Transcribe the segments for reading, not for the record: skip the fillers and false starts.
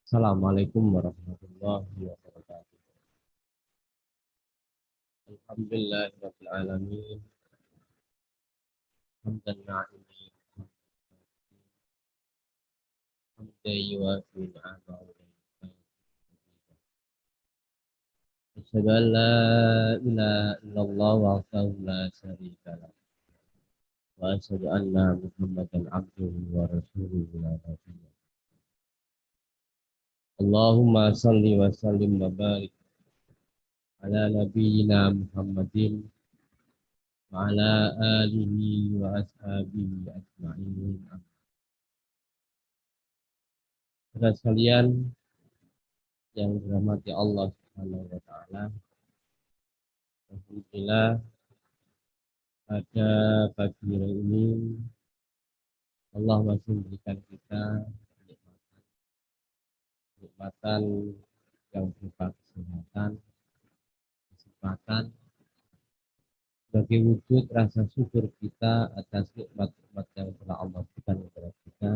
Assalamualaikum warahmatullahi wabarakatuh. Alhamdulillahirabbil alamin. Hamdan na'imin. Hamdan yuwafi ni'amahu wa yukafi. Asyhadu an la ilaha illallah wahdahu la syarika lah. Wa asyhadu anna Muhammadan abduhu wa rasuluhu la nabiyya. Allahumma salli wa sallim wa barik ala nabiyyina Muhammadin wa ala alihi wa ashabihi ajma'in. Saudara sekalian yang dirahmati Allah Subhanahu wa taala. Alhamdulillah pada pagi hari ini Allah masih memberikan kita kenikmatan yang berupa kesehatan, kesempatan sebagai wujud rasa syukur kita atas nikmat-nikmat yang telah Allah berikan kepada kita.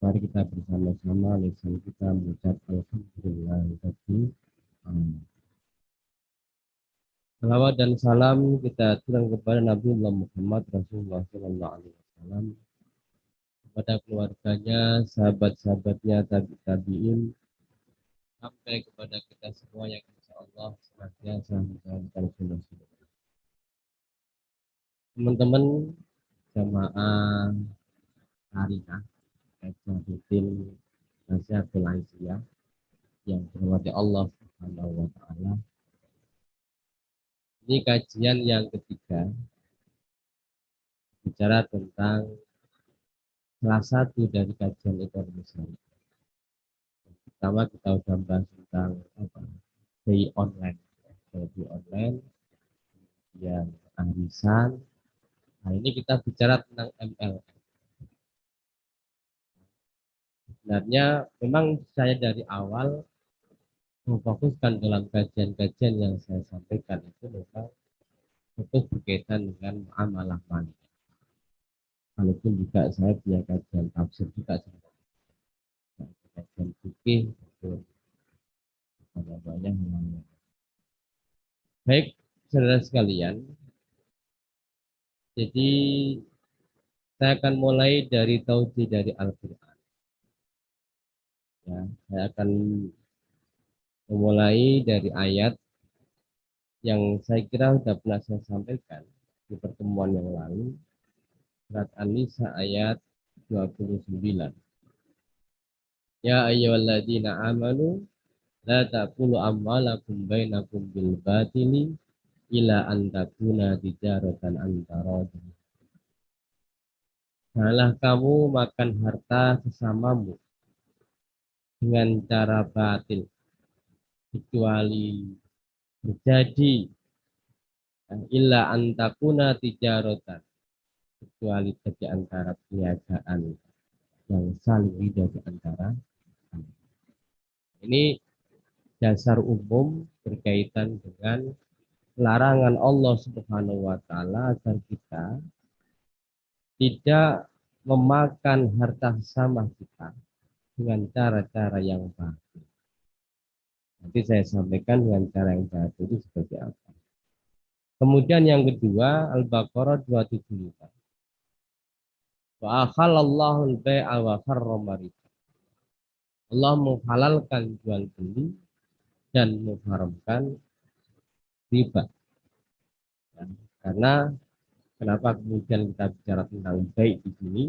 Mari kita bersama-sama lisan kita mengucap alhamdulillah. Salawat dan salam kita aturkan kepada Nabi Muhammad Rasulullah Sallallahu Alaihi Wasallam, kepada keluarganya, sahabat-sahabatnya, tabi'in, sampai kepada kita semua yang insya Allah senantiasa menjalankan sunnah-sunnah. Teman-teman jamaah Harinah, kajian rutin Nasihatul Aisyah yang dirahmati Allah Subhanahu wa taala. Ini kajian yang ketiga, bicara tentang salah satu dari kajian ekonomi syariah. Pertama kita sudah bahas tentang BI online, BI online, yang arisan. Nah ini kita bicara tentang MLM. Sebenarnya memang saya dari awal memfokuskan dalam kajian-kajian yang saya sampaikan itu memang fokus berkaitan dengan muamalah money. Walaupun juga saya punya kajian tafsir juga, kajian fikih, banyak yang baik, saudara sekalian. Jadi saya akan mulai dari taujih dari Al-Quran. Ya, saya akan memulai dari ayat yang saya kira sudah pernah saya sampaikan di pertemuan yang lalu, surat An-Nisa ayat 29. Ya ayyuhalladzina amanu la ta'kulu amwalakum bainakum bil batili ila an takuna tijaratan antaradin. Janganlah kamu makan harta sesamamu dengan cara batil, kecuali terjadi illa antakuna tijaratan, kecuali di antara perniagaan yang saling ridho di antara. Ini dasar umum berkaitan dengan larangan Allah Subhanahu wa taala agar kita tidak memakan harta sama kita dengan cara-cara yang batil. Nanti saya sampaikan dengan cara yang batil itu seperti apa. Kemudian yang kedua, Al-Baqarah 275. Wa akhalallahu al-bai'a wa harrama riba. Allah menghalalkan jual beli dan mengharamkan riba. Ya, karena kenapa kemudian kita bicara tentang baik di sini?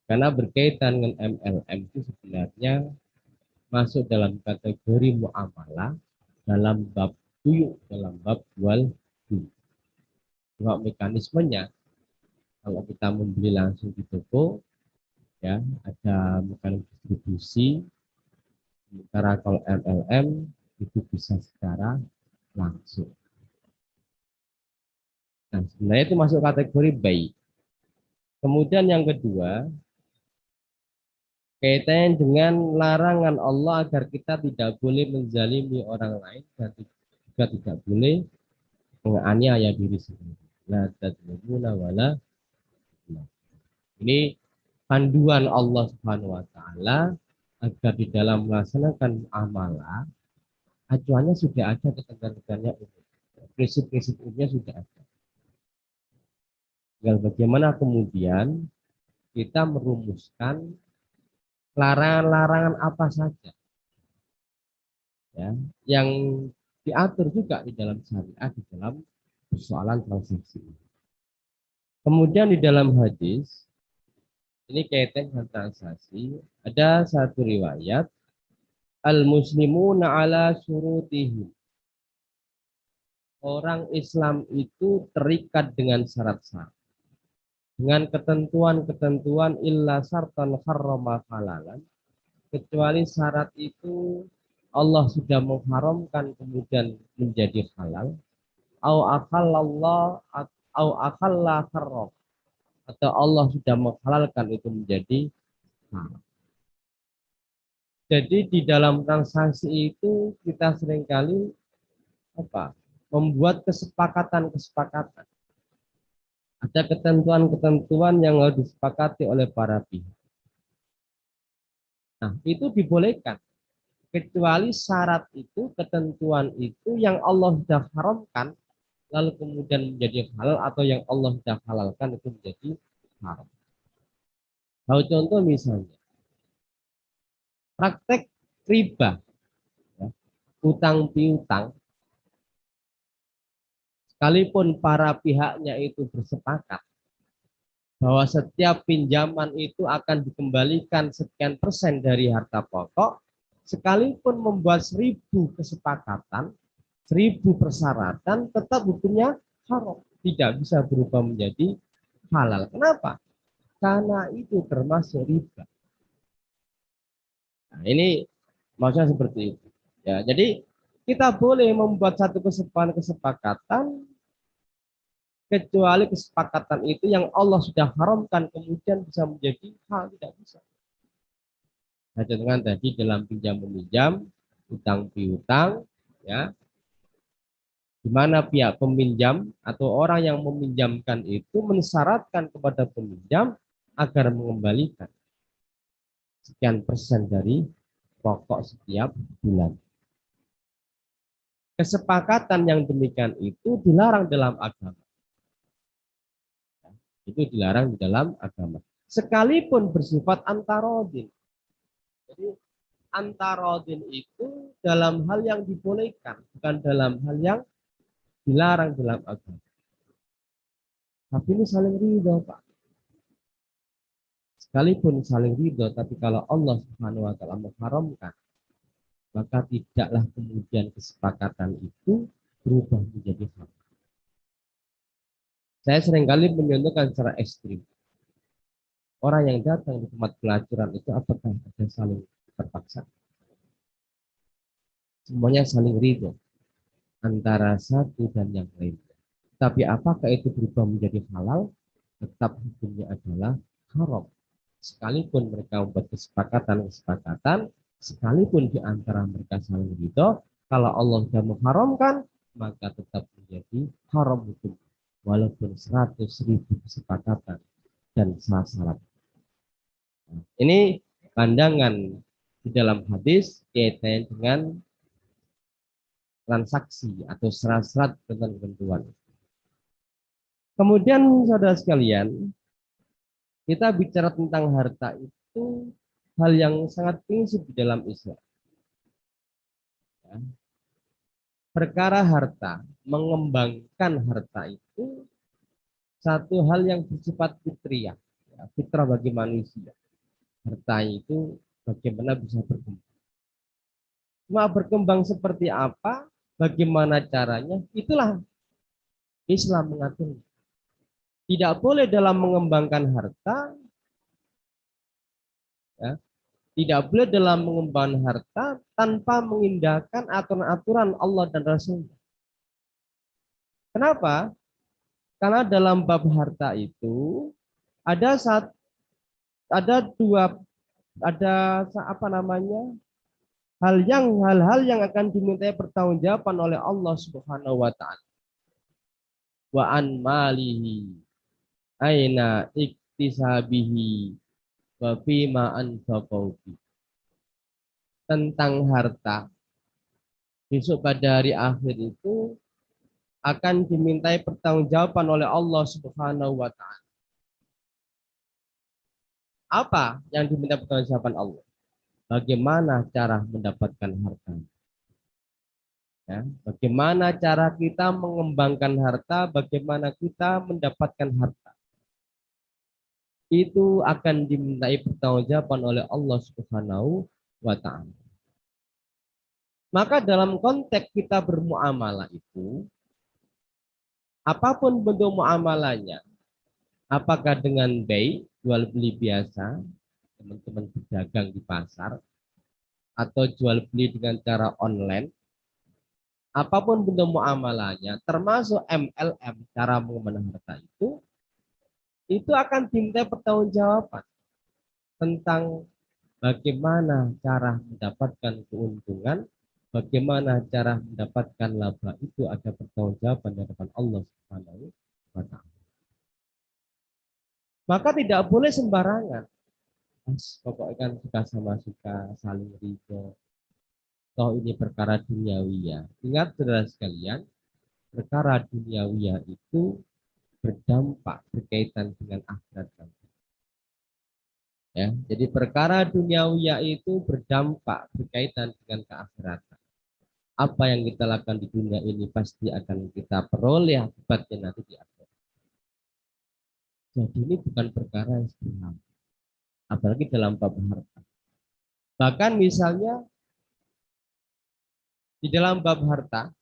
Karena berkaitan dengan MLM itu sebenarnya masuk dalam kategori muamalah dalam bab buyuk, dalam bab jual beli. Kalau mekanismenya, kalau kita membeli langsung di toko, ya ada mekanisme distribusi. Sementara kalau MLM itu bisa secara langsung. Nah, sebenarnya itu masuk kategori baik. Kemudian yang kedua, kaitannya dengan larangan Allah agar kita tidak boleh menzalimi orang lain dan juga tidak boleh menganiaya diri sendiri. La tadzlimuna wala. Ini panduan Allah Subhanahu wa taala agar di dalam melaksanakan amalan acuannya sudah ada, ketentuannya umum. Prinsip-prinsip umumnya sudah ada. Tinggal bagaimana kemudian kita merumuskan larangan-larangan apa saja ya yang diatur juga di dalam syariat di dalam persoalan transaksi. Kemudian di dalam hadis ini kaitan dengan transaksi, ada satu riwayat al-muslimuna ala syurutihim. Orang Islam itu terikat dengan syarat-syarat, dengan ketentuan-ketentuan illa syartan harrama halalan, kecuali syarat itu Allah sudah mengharamkan kemudian menjadi halal, au akhallallah au akhalla harram, atau Allah sudah menghalalkan itu menjadi haram. Jadi di dalam transaksi itu kita seringkali membuat kesepakatan-kesepakatan. Ada ketentuan-ketentuan yang harus disepakati oleh para pihak. Nah, itu dibolehkan. Kecuali syarat itu, ketentuan itu yang Allah sudah haramkan, lalu kemudian menjadi halal, atau yang Allah sudah halalkan itu menjadi haram. Kalau contoh misalnya, praktek riba, ya, utang piutang, sekalipun para pihaknya itu bersepakat bahwa setiap pinjaman itu akan dikembalikan sekian persen dari harta pokok, sekalipun membuat 1000 kesepakatan, 1000 persyaratan, tetap hukumnya haram, tidak bisa berubah menjadi halal. Kenapa? Karena itu termasuk riba. Nah, ini maksudnya seperti itu. Ya, jadi kita boleh membuat satu kesepakatan kecuali kesepakatan itu yang Allah sudah haramkan kemudian bisa menjadi hal, tidak bisa. Nah, contohnya tadi dalam pinjam meminjam, utang piutang, ya, di mana pihak peminjam atau orang yang meminjamkan itu mensyaratkan kepada peminjam agar mengembalikan sekian persen dari pokok setiap bulan. Kesepakatan yang demikian itu dilarang dalam agama. Itu dilarang di dalam agama. Sekalipun bersifat antarodin. Jadi antarodin itu dalam hal yang dibolehkan, bukan dalam hal yang dilarang dalam agama. Tapi ini saling ridho, Pak. Sekalipun saling ridho, tapi kalau Allah Subhanahu wa taala mengharamkan, maka tidaklah kemudian kesepakatan itu berubah menjadi haram. Saya seringkali menyontohkan secara ekstrim. Orang yang datang di tempat pelacuran itu apakah ada saling terpaksa? Semuanya saling ridho antara satu dan yang lain. Tapi apakah itu berubah menjadi halal? Tetap hukumnya adalah haram. Sekalipun mereka membuat kesepakatan, sekalipun di antara mereka saling ridho, kalau Allah sudah mengharamkan, maka tetap menjadi haram hukum. Walaupun 100.000 kesepakatan dan syarat. Ini pandangan di dalam hadis kaitan dengan transaksi atau syarat-syarat tentang ketentuan. Kemudian saudara sekalian, kita bicara tentang harta itu hal yang sangat prinsip di dalam Islam. Ya. Perkara harta, mengembangkan harta itu satu hal yang bersifat fitriah, ya, fitrah bagi manusia. Harta itu bagaimana bisa berkembang. Cuma berkembang seperti apa, bagaimana caranya, itulah Islam mengatur. Tidak boleh dalam mengembangkan harta, ya, tidak boleh dalam mengembangkan harta tanpa mengindahkan aturan-aturan Allah dan Rasul. Kenapa? Karena dalam bab harta itu ada apa namanya, hal-hal yang akan dimintai pertanggungjawaban oleh Allah Subhanahu wa taala. Wa an malihi aina iktisabihi wa fima anfaqau fi. Tentang harta, besok pada hari akhir itu akan dimintai pertanggungjawaban oleh Allah Subhanahu wa taala. Apa yang diminta pertanggungjawaban Allah? Bagaimana cara mendapatkan harta? Ya, bagaimana cara kita mengembangkan harta, bagaimana kita mendapatkan harta. Itu akan dimintai pertanggungjawaban oleh Allah Subhanahu wa taala. Maka dalam konteks kita bermuamalah itu, apapun bentuk muamalahnya, apakah dengan baik, jual beli biasa, teman-teman berdagang di pasar, atau jual beli dengan cara online, apapun bentuk muamalahnya, termasuk MLM, cara mengembangkan harta itu akan diminta pertanggungjawaban tentang bagaimana cara mendapatkan keuntungan, bagaimana cara mendapatkan laba, itu ada pertanggungjawaban di hadapan Allah Subhanahu wa taala. Maka tidak boleh sembarangan. Pokoknya kan suka sama suka, saling ridho. Toh ini perkara duniawiya. Ingat saudara sekalian, perkara duniawiya itu berdampak berkaitan dengan akhirat. Ya, jadi perkara duniawiya itu berdampak berkaitan dengan keakhiratan. Apa yang kita lakukan di dunia ini pasti akan kita peroleh akibatnya nanti di akhirat. Jadi ini bukan perkara yang sederhana, apalagi dalam bab harta. Bahkan misalnya di dalam bab harta,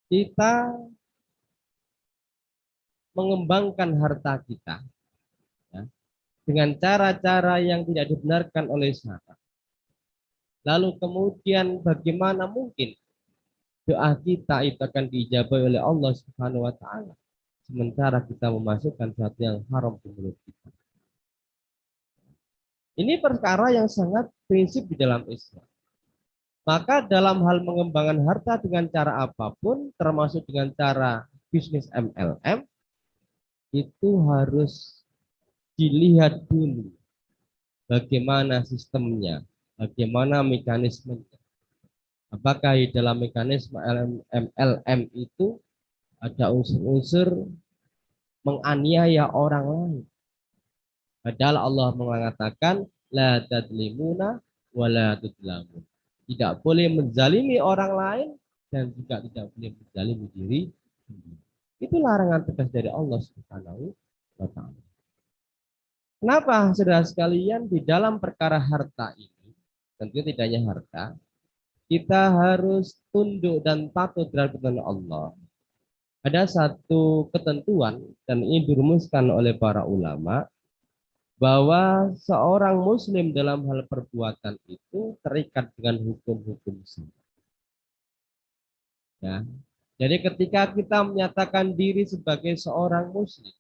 kita mengembangkan harta kita ya, dengan cara-cara yang tidak dibenarkan oleh syariat. Lalu kemudian bagaimana mungkin doa kita itu akan diijabah oleh Allah Subhanahu wa taala sementara kita memasukkan sesuatu yang haram di mulut kita. Ini perkara yang sangat prinsip di dalam Islam. Maka dalam hal mengembangkan harta dengan cara apapun, termasuk dengan cara bisnis MLM, itu harus dilihat dulu bagaimana sistemnya, bagaimana mekanismenya. Apakah di dalam mekanisme MLM itu ada unsur-unsur menganiaya orang lain. Padahal Allah mengatakan la tadlimuna wa la tudlamun. Tidak boleh menzalimi orang lain dan juga tidak boleh menzalimi diri sendiri. Itu larangan tegas dari Allah Subhanahu wa taala. Kenapa saudara sekalian di dalam perkara harta ini, tentu tidak hanya harta, kita harus tunduk dan patuh terhadap perintah Allah. Ada satu ketentuan dan ini dirumuskan oleh para ulama bahwa seorang muslim dalam hal perbuatan itu terikat dengan hukum-hukum syariat. Ya. Jadi ketika kita menyatakan diri sebagai seorang muslim,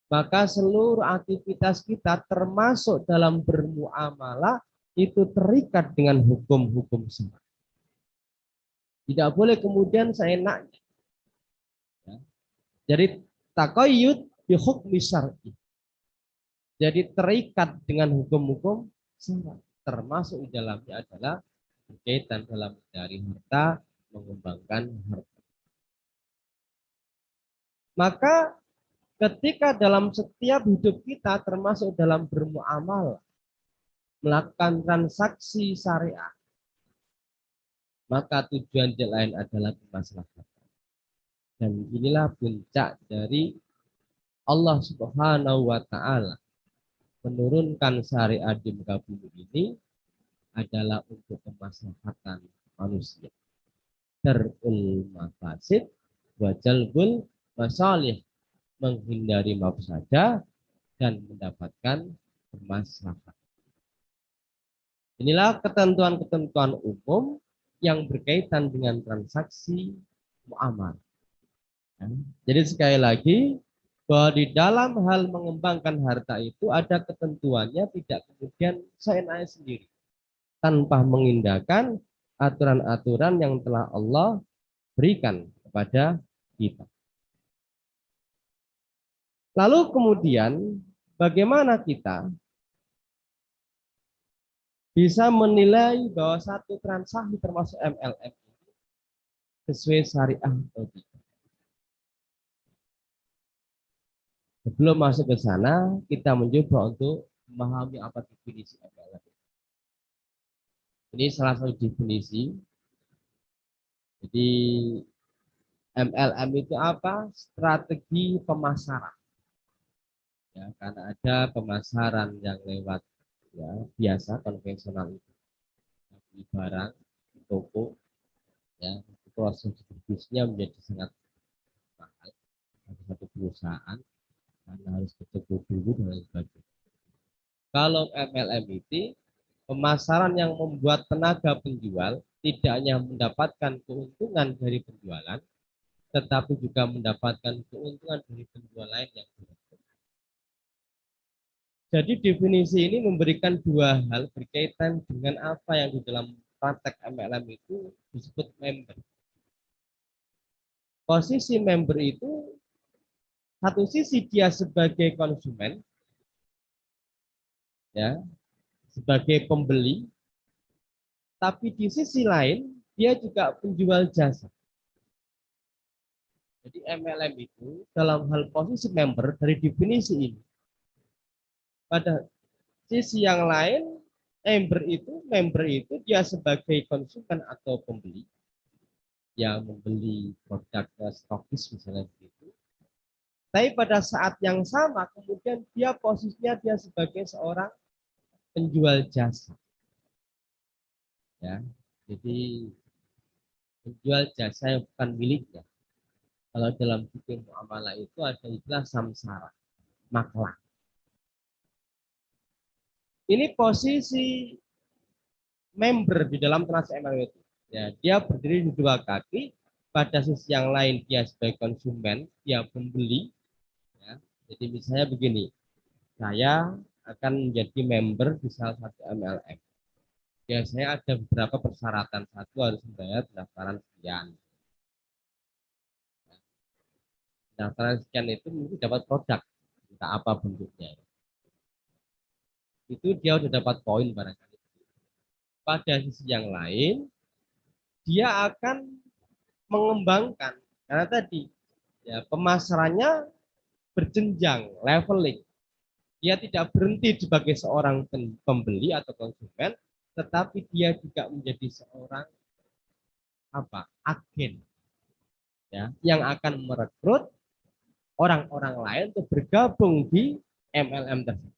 maka seluruh aktivitas kita termasuk dalam bermuamalah itu terikat dengan hukum-hukum syariat. Tidak boleh kemudian seenaknya. Ya. Jadi taqayyud bi hukmi syar'i. Jadi terikat dengan hukum-hukum syariat. Termasuk di dalamnya adalah berkaitan dalam mencari harta, mengembangkan harta. Maka ketika dalam setiap hidup kita termasuk dalam bermuamalah, melakukan transaksi syariah, maka tujuan lain adalah kemaslahatan. Dan inilah puncak dari Allah Subhanahu wa taala menurunkan syariat di muka bumi ini adalah untuk kemaslahatan manusia. Darul mafasid wa jalbul masalih, menghindari mafsadah dan mendapatkan kemaslahatan. Inilah ketentuan-ketentuan umum yang berkaitan dengan transaksi muamalah. Jadi sekali lagi bahwa di dalam hal mengembangkan harta itu ada ketentuannya, tidak kemudian seenaknya sendiri tanpa mengindahkan aturan-aturan yang telah Allah berikan kepada kita. Lalu kemudian bagaimana kita bisa menilai bahwa satu transaksi termasuk MLM sesuai syariah atau tidak? Sebelum masuk ke sana, kita mencoba untuk memahami apa definisi MLM. Ini salah satu definisi. Jadi MLM itu apa? Strategi pemasaran. Ya, karena ada pemasaran yang lewat ya biasa konvensional itu beli barang di toko, ya proses distribusinya menjadi sangat mahal. Ada satu perusahaan karena harus ketemu dulu dan lain sebagainya. Kalau MLM itu pemasaran yang membuat tenaga penjual tidak hanya mendapatkan keuntungan dari penjualan, tetapi juga mendapatkan keuntungan dari penjual lain yang direkrut. Jadi definisi ini memberikan dua hal berkaitan dengan apa yang di dalam praktek MLM itu disebut member. Posisi member itu satu sisi dia sebagai konsumen, ya, sebagai pembeli, tapi di sisi lain dia juga penjual jasa. Jadi MLM itu dalam hal posisi member dari definisi ini. Pada sisi yang lain, member itu dia sebagai konsumen atau pembeli yang membeli produk stokis misalnya begitu. Tapi pada saat yang sama kemudian dia posisinya dia sebagai seorang penjual jasa. Ya. Jadi penjual jasa yang bukan miliknya. Kalau dalam fikih muamalah itu ada istilah samsara, maklar. Ini posisi member di dalam transaksi MLM itu. Ya, dia berdiri di dua kaki. Pada sisi yang lain dia sebagai konsumen, dia pembeli. Ya. Jadi misalnya begini, saya akan menjadi member di salah satu MLM. Biasanya ada beberapa persyaratan. Satu harus membayar pendaftaran sekian. Pendaftaran sekian itu mungkin dapat produk, entah apa bentuknya. Itu dia sudah dapat poin barangkali. Pada sisi yang lain, dia akan mengembangkan karena tadi ya pemasarannya berjenjang, leveling. Dia tidak berhenti sebagai seorang pembeli atau konsumen, tetapi dia juga menjadi seorang agen ya yang akan merekrut orang-orang lain untuk bergabung di MLM tersebut.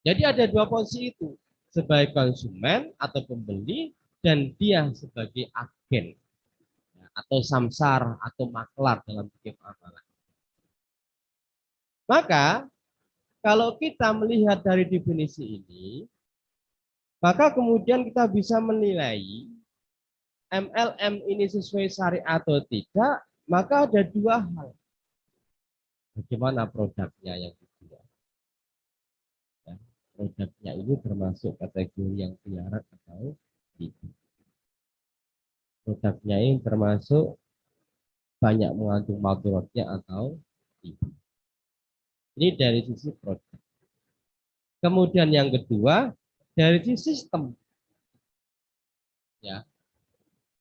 Jadi ada dua posisi itu, sebagai konsumen atau pembeli dan dia sebagai agen ya, atau samsar atau maklar dalam fikih muamalah. Maka kalau kita melihat dari definisi ini, maka kemudian kita bisa menilai MLM ini sesuai syariat atau tidak, maka ada dua hal. Bagaimana produknya yang dijual? Ya, produknya ini termasuk kategori yang dilarang atau tidak. Produknya ini termasuk banyak mengandung mudaratnya atau tidak. Ini dari sisi produk. Kemudian yang kedua, dari sisi sistem. Ya,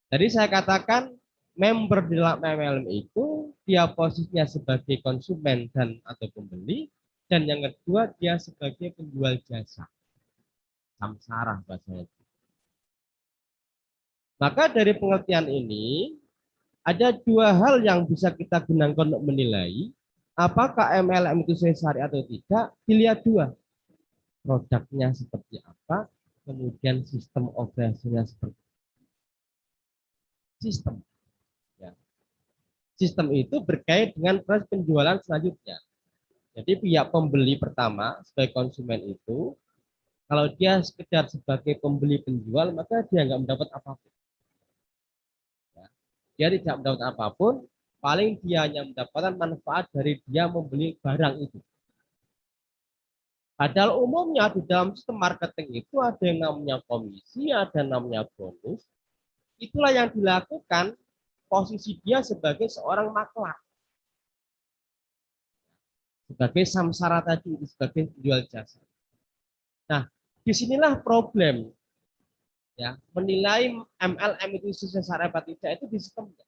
jadi saya katakan member di dalam MLM itu dia posisinya sebagai konsumen dan atau pembeli, dan yang kedua dia sebagai penjual jasa, samsara bahasanya. Maka dari pengertian ini ada dua hal yang bisa kita gunakan untuk menilai apakah MLM itu sesuai syariat atau tidak. Dilihat dua, produknya seperti apa, kemudian sistem operasinya seperti sistem. Ya. Sistem itu berkait dengan proses penjualan selanjutnya. Jadi pihak pembeli pertama sebagai konsumen itu, kalau dia sekedar sebagai pembeli penjual, maka dia nggak mendapat apapun. Ya. Dia tidak mendapat apapun, paling dia hanya mendapatkan manfaat dari dia membeli barang itu. Padahal umumnya di dalam sistem marketing itu ada yang namanya komisi, ada yang namanya bonus. Itulah yang dilakukan posisi dia sebagai seorang maklar. sebagai samsara tadi, sebagai penjual jasa. Nah, disinilah problem ya, menilai MLM itu sukses apa tidak itu di sistemnya.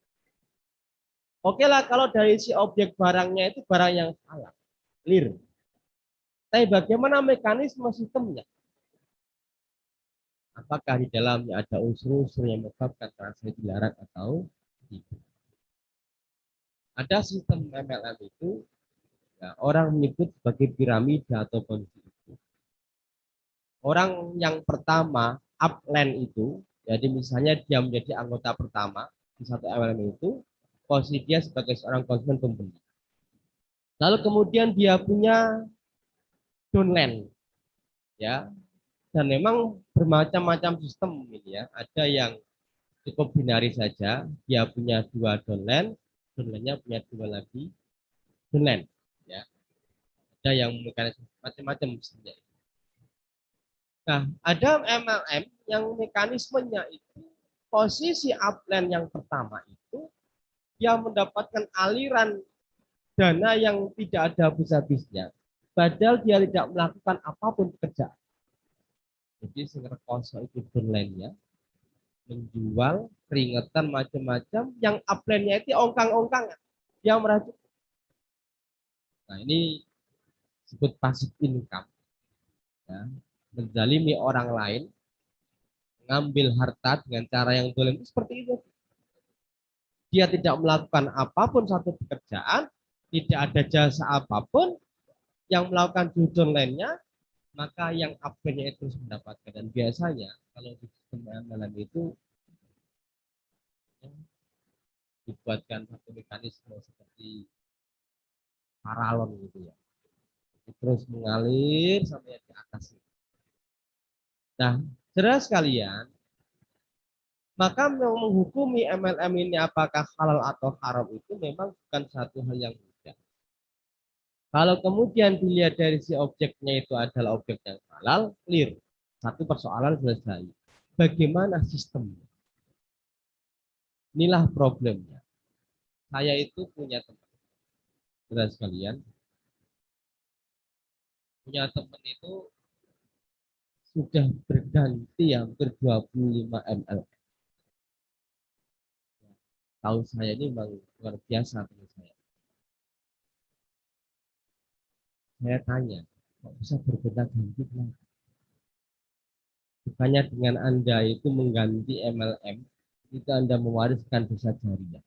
Oke lah kalau dari si objek barangnya itu barang yang salah, clear. Tapi bagaimana mekanisme sistemnya? Apakah di dalamnya ada unsur-unsur yang menyebabkan transaksi dilarang atau tidak? Ada sistem MLM itu ya, orang menyebut sebagai piramida atau ponzi. Orang yang pertama upline itu, jadi misalnya dia menjadi anggota pertama di satu MLM itu, posisi dia sebagai seorang konsumen pembeli. Lalu kemudian dia punya downline, ya, dan memang bermacam-macam sistem ini ya. Ada yang cukup binaris saja, dia punya dua downline, downline-nya punya dua lagi downline, ya. Ada yang mekanisme macam-macam sistemnya. Nah, ada MLM yang mekanismenya itu posisi upline yang pertama itu dia mendapatkan aliran dana yang tidak ada habis-habisnya, padahal dia tidak melakukan apapun pekerjaan. Jadi rekoso itu downline-nya menjual peringatan macam-macam yang upline-nya itu ongkang-ongkang yang merajut. Nah, ini disebut passive income. Ya. Menzalimi orang lain, mengambil harta dengan cara yang dolim itu seperti itu. Dia tidak melakukan apapun satu pekerjaan, tidak ada jasa apapun, yang melakukan judul lainnya, maka yang upline-nya itu mendapatkan. Dan biasanya kalau di sistem MLM itu ya, dibuatkan satu mekanisme seperti paralon gitu ya. Terus mengalir sampai ke atas. Nah, jelas sekalian, maka menghukumi MLM ini apakah halal atau haram itu memang bukan satu hal yang mudah. Kalau kemudian dilihat dari si objeknya itu adalah objek yang halal, clear. Satu persoalan selesai. Bagaimana sistemnya? Inilah problemnya. Saya itu punya teman. Jelas sekalian, punya teman itu sudah berganti hampir 25 ml. Tahu saya ini memang luar biasa teman saya. Saya tanya, kok bisa berbeda ganti kenapa? Bukannya dengan Anda itu mengganti MLM, itu Anda mewariskan dosa jariah.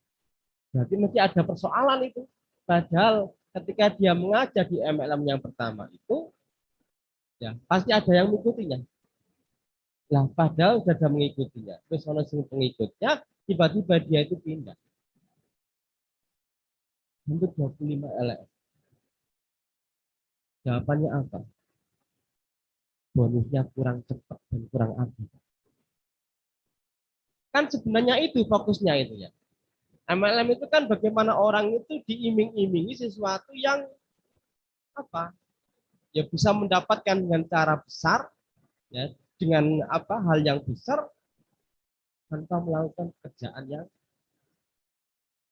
Berarti mesti ada persoalan itu. Padahal ketika dia mengajar di MLM yang pertama itu, ya pasti ada yang mengikutinya. Lah padahal sudah ada mengikutinya. Terus ono sing pengikutnya, tiba-tiba dia itu pindah. Hampir 25 LS. Jawabannya apa? Bonusnya kurang cepat dan kurang aktif. Kan sebenarnya itu fokusnya itu ya. MLM itu kan bagaimana orang itu diiming-imingi sesuatu yang apa? Ya bisa mendapatkan dengan cara besar, ya dengan apa hal yang besar tanpa melakukan pekerjaan yang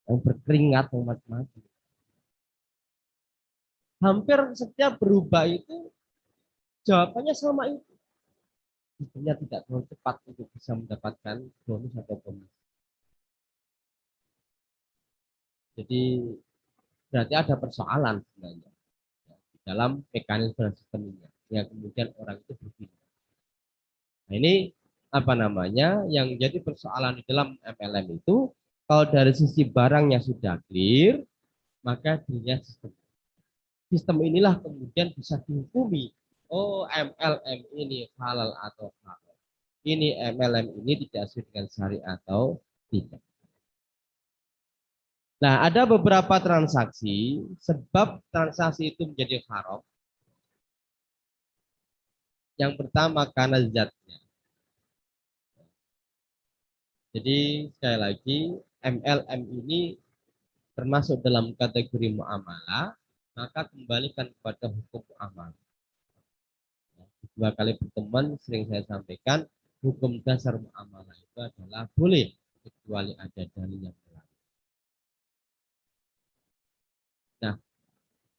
berkeringat yang macam-macam. Hampir setiap berubah itu jawabannya sama itu. Sistemnya tidak terlalu cepat untuk bisa mendapatkan bonus atau bonus. Jadi berarti ada persoalan sebenarnya ya, di dalam mekanisme dan sistemnya yang kemudian orang itu berpindah. Nah ini apa namanya yang jadi persoalan di dalam MLM itu kalau dari sisi barangnya sudah clear maka dilihat sistem. Sistem inilah kemudian bisa dihukumi. Oh MLM ini halal atau haram. Ini MLM ini tidak sesuai dengan syariat atau tidak. Nah, ada beberapa transaksi, sebab transaksi itu menjadi haram. Yang pertama karena zatnya. Jadi sekali lagi MLM ini termasuk dalam kategori muamalah, maka kembalikan kepada hukum muamalah. Dua kali pertemuan sering saya sampaikan, hukum dasar muamalah itu adalah boleh kecuali ada dalil yang berlaku. Nah,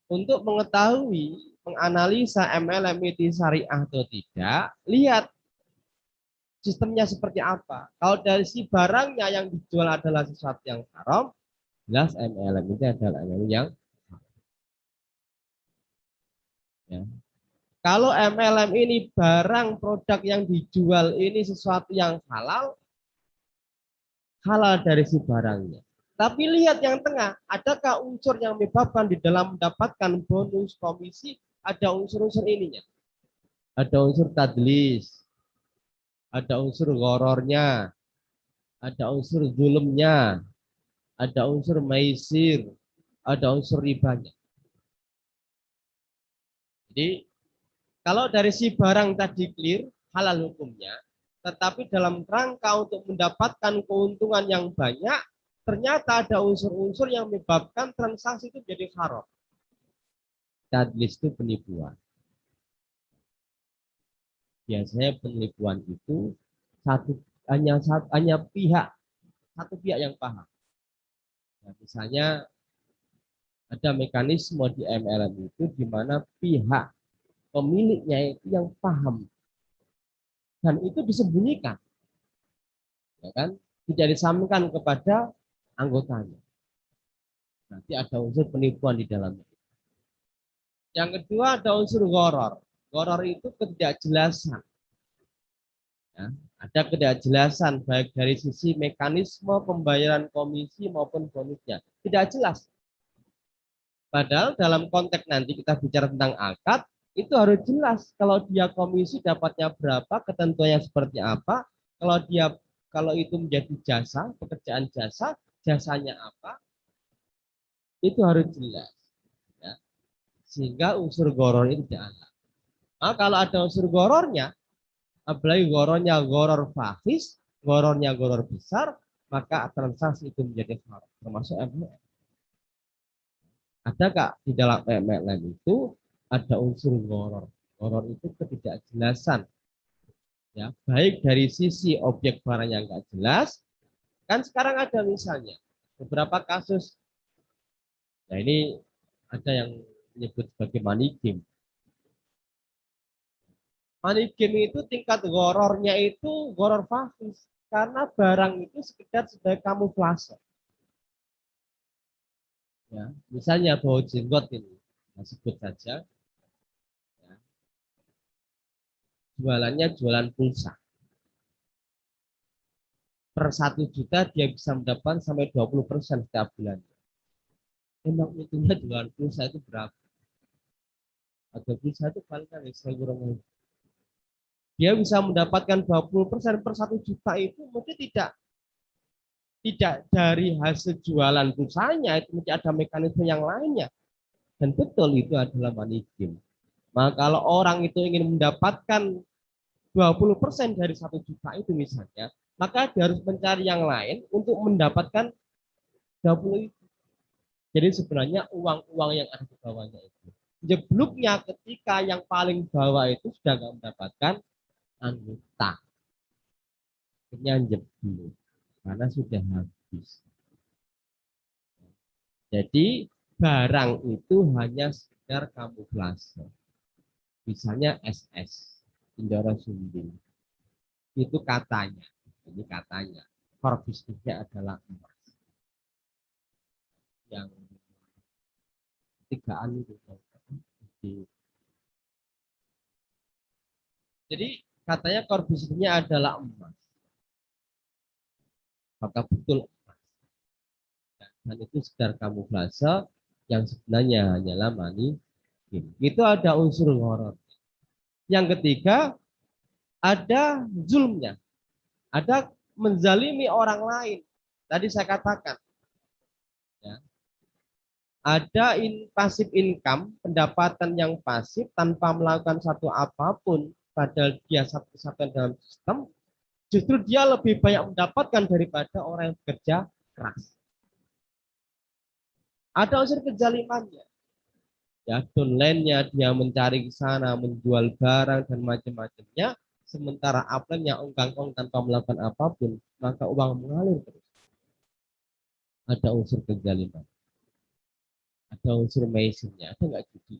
Untuk mengetahui, menganalisa MLM itu syariah atau tidak, lihat sistemnya seperti apa. Kalau dari si barangnya yang dijual adalah sesuatu yang haram, jelas MLM itu adalah MLM yang ya. Kalau MLM ini barang produk yang dijual ini sesuatu yang halal, halal dari si barangnya. Tapi lihat yang tengah, adakah unsur yang menyebabkan di dalam mendapatkan bonus komisi, ada unsur-unsur ininya. Ada unsur tadlis, ada unsur gorornya, ada unsur zulumnya, ada unsur maisir, ada unsur ribanya. Jadi kalau dari si barang tadi clear, halal hukumnya, tetapi dalam rangka untuk mendapatkan keuntungan yang banyak, ternyata ada unsur-unsur yang menyebabkan transaksi itu jadi haram. Tadlis itu penipuan. Biasanya penipuan itu hanya satu pihak yang paham. Nah, misalnya ada mekanisme di MLM itu di mana pihak pemiliknya itu yang paham dan itu disembunyikan, ya kan? Tidak disampaikan kepada anggotanya. Nanti ada unsur penipuan di dalamnya. Yang kedua ada unsur goror. Goror itu ketidakjelasan. Ya, ada ketidakjelasan baik dari sisi mekanisme pembayaran komisi maupun bonusnya. Tidak jelas. Padahal dalam konteks nanti kita bicara tentang akad, itu harus jelas. Kalau dia komisi dapatnya berapa, ketentuannya seperti apa. Kalau itu menjadi jasa, pekerjaan jasa, jasanya apa, itu harus jelas. Ya. Sehingga unsur goror itu tidak ada. Nah, kalau ada unsur gorornya, apalagi gorornya goror fahis, gorornya goror besar, maka transaksi itu menjadi haram, termasuk MLM. Adakah di dalam MLM itu ada unsur goror? Goror itu ketidakjelasan, ya, baik dari sisi objek barang yang nggak jelas, kan sekarang ada misalnya beberapa kasus, nah ini ada yang menyebut sebagai money game. Money game itu tingkat gorornya itu goror fahis, karena barang itu sekedar sebagai kamuflase. Ya, misalnya bau jenggot ini, nah, sebut saja, ya, jualannya jualan pulsa. Per 1 juta dia bisa mendapatkan sampai 20% setiap bulan. Emang itunya jualan pulsa itu berapa? Ada pulsa itu paling kan saya kurang, dia bisa mendapatkan 20% per 1 juta itu mungkin tidak dari hasil jualan pulsanya, itu mungkin ada mekanisme yang lainnya. Dan betul itu adalah money game. Maka kalau orang itu ingin mendapatkan 20% dari 1 juta itu misalnya, maka dia harus mencari yang lain untuk mendapatkan 20 itu. Jadi sebenarnya uang-uang yang ada di bawahnya itu. Jebluknya ketika yang paling bawah itu sudah nggak mendapatkan anggota. Akhirnya jeblok karena sudah habis. Jadi barang itu hanya sekedar kamuflase. Misalnya SS, Indoro Sunding. Itu katanya, ini katanya, core bisnisnya adalah emas. Yang tigaan itu. Jadi katanya core bisnisnya adalah emas. Maka betul emas. Dan itu sekedar kamuflase yang sebenarnya hanyalah money game. Itu ada unsur horor. Yang ketiga, ada zulmnya. Ada menzalimi orang lain. Tadi saya katakan, ya, ada pasif income, pendapatan yang pasif tanpa melakukan satu apapun, padahal dia satu kesatuan dalam sistem, justru dia lebih banyak mendapatkan daripada orang yang bekerja keras. Ada unsur kezalimannya. Ya, downline-nya dia mencari ke sana, menjual barang dan macam-macamnya, sementara upline-nya ongkang-ongkang tanpa melakukan apapun, maka uang mengalir terus. Ada unsur kezaliman. Ada unsur mesinnya, ada nggak judi?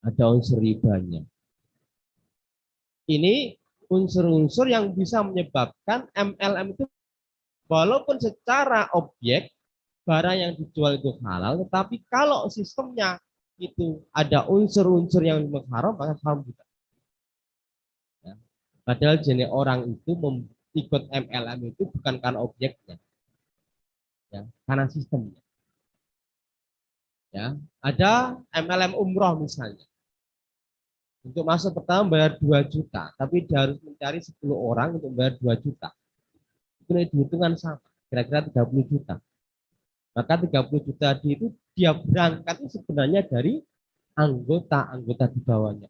Ada unsur ribanya. Ini unsur-unsur yang bisa menyebabkan MLM itu walaupun secara objek barang yang dijual itu halal, tetapi kalau sistemnya itu ada unsur-unsur yang mengharam, maka haram juga. Ya. Padahal jenis orang itu ikut MLM itu bukan karena objeknya, ya, karena sistemnya. Ya, ada MLM umroh misalnya. Untuk masuk pertama bayar 2 juta, tapi dia harus mencari 10 orang untuk bayar 2 juta. Itu dihitungan sama, kira-kira 30 juta. Maka 30 juta itu dia berangkat itu sebenarnya dari anggota-anggota di bawahnya.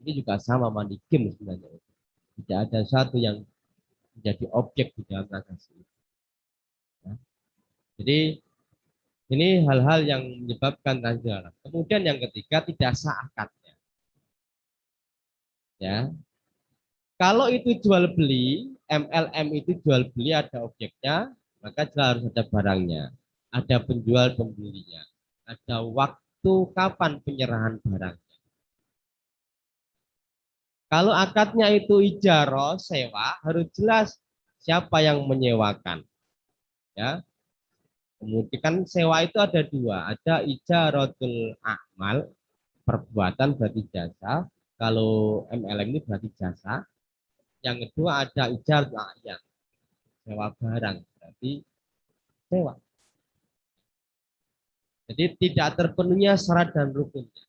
Ini juga sama money game sebenarnya. Tidak ada satu yang menjadi objek di dalam transaksi. Ya. Jadi ini hal-hal yang menyebabkan transaksi. Kemudian yang ketiga tidak sah akadnya. Ya, kalau itu jual beli, MLM itu jual beli ada objeknya, maka jelas harus ada barangnya, ada penjual pembelinya, ada waktu kapan penyerahan barang. Kalau akadnya itu ijaroh sewa, harus jelas siapa yang menyewakan. Ya, kemudian kan sewa itu ada dua, ada ijarotul amal, perbuatan berarti jasa. Kalau MLM ini berarti jasa. Yang kedua ada ijar ayat, sewa barang berarti sewa. Jadi tidak terpenuhnya syarat dan rukunnya.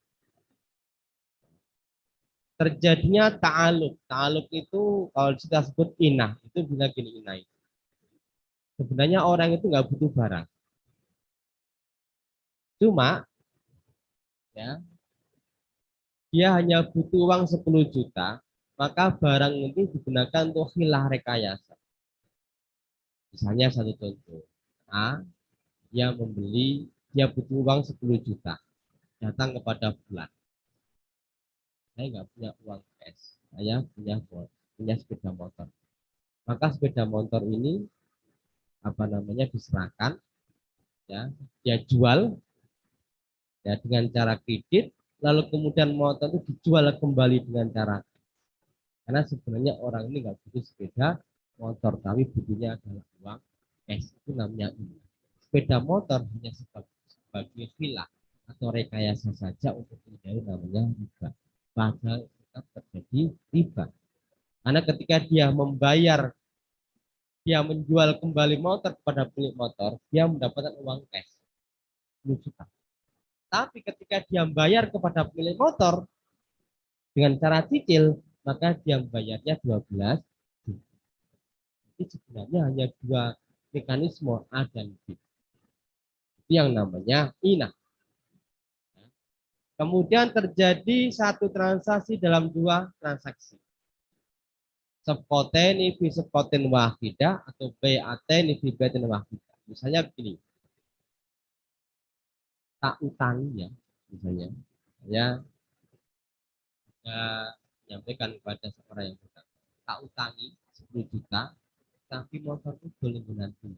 Terjadinya ta'aluk. Ta'aluk itu kalau kita sebut inah, itu bisa gini inah. Sebenarnya orang itu nggak butuh barang. Cuma ya dia hanya butuh uang 10 juta, maka barang ini digunakan untuk hilah rekayasa. Misalnya satu contoh. A, dia membeli, dia butuh uang 10 juta. Datang kepada bulan. Saya nggak punya uang cash. Saya punya sepeda motor. Maka sepeda motor ini apa namanya diserahkan, ya, dia jual ya dengan cara kredit, lalu kemudian motor itu dijual kembali dengan cara karena sebenarnya orang ini nggak butuh sepeda motor, tapi butuhnya adalah uang cash. Itu namanya ini. Sepeda motor hanya sebagai villa atau rekayasa saja untuk menjadi namanya riba. Padahal tetap terjadi riba. Karena ketika dia menjual kembali motor kepada pemilik motor, dia mendapatkan uang cash 10 juta. Tapi ketika dia bayar kepada pemilik motor dengan cara cicil, maka dia bayarnya 12 juta. Jadi sebenarnya hanya dua mekanisme A dan B. Itu yang namanya inah. Kemudian terjadi satu transaksi dalam dua transaksi. Sepoteni fi sepoten wahidah atau bayateni fi bayatin wahidah. Misalnya begini, tak utangi ya, misalnya saya menyampaikan kepada seorang yang hutang, tak utangi 10 juta, tapi motor itu boleh nanti.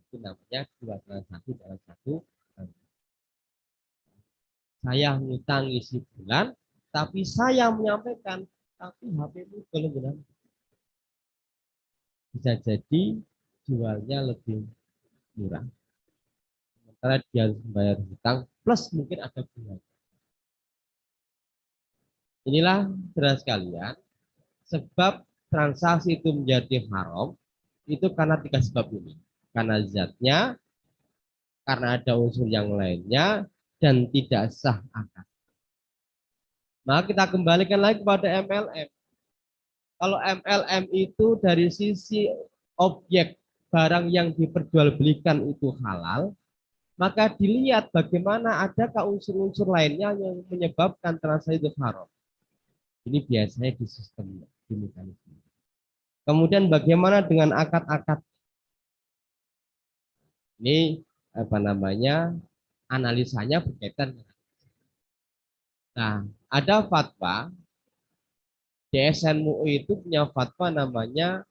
Itu namanya dua transaksi dalam satu. Saya ngutangi sebulan, tapi saya menyampaikan, tapi HP itu boleh nanti. Bisa jadi jualnya lebih murah. Sementara dia harus membayar hutang, plus mungkin ada bunga. Inilah saudara sekalian, sebab transaksi itu menjadi haram, itu karena tiga sebab ini. Karena zatnya, karena ada unsur yang lainnya, dan tidak sah akad. Maka kita kembalikan lagi kepada MLM. Kalau MLM itu dari sisi objek barang yang diperjualbelikan itu halal, maka dilihat bagaimana adakah unsur-unsur lainnya yang menyebabkan transaksi itu haram. Ini biasanya di sistemnya, di mekanisme. Kemudian bagaimana dengan akad-akad? Ini apa namanya? Analisanya berkaitan. Nah, ada fatwa DSN MUI itu punya fatwa namanya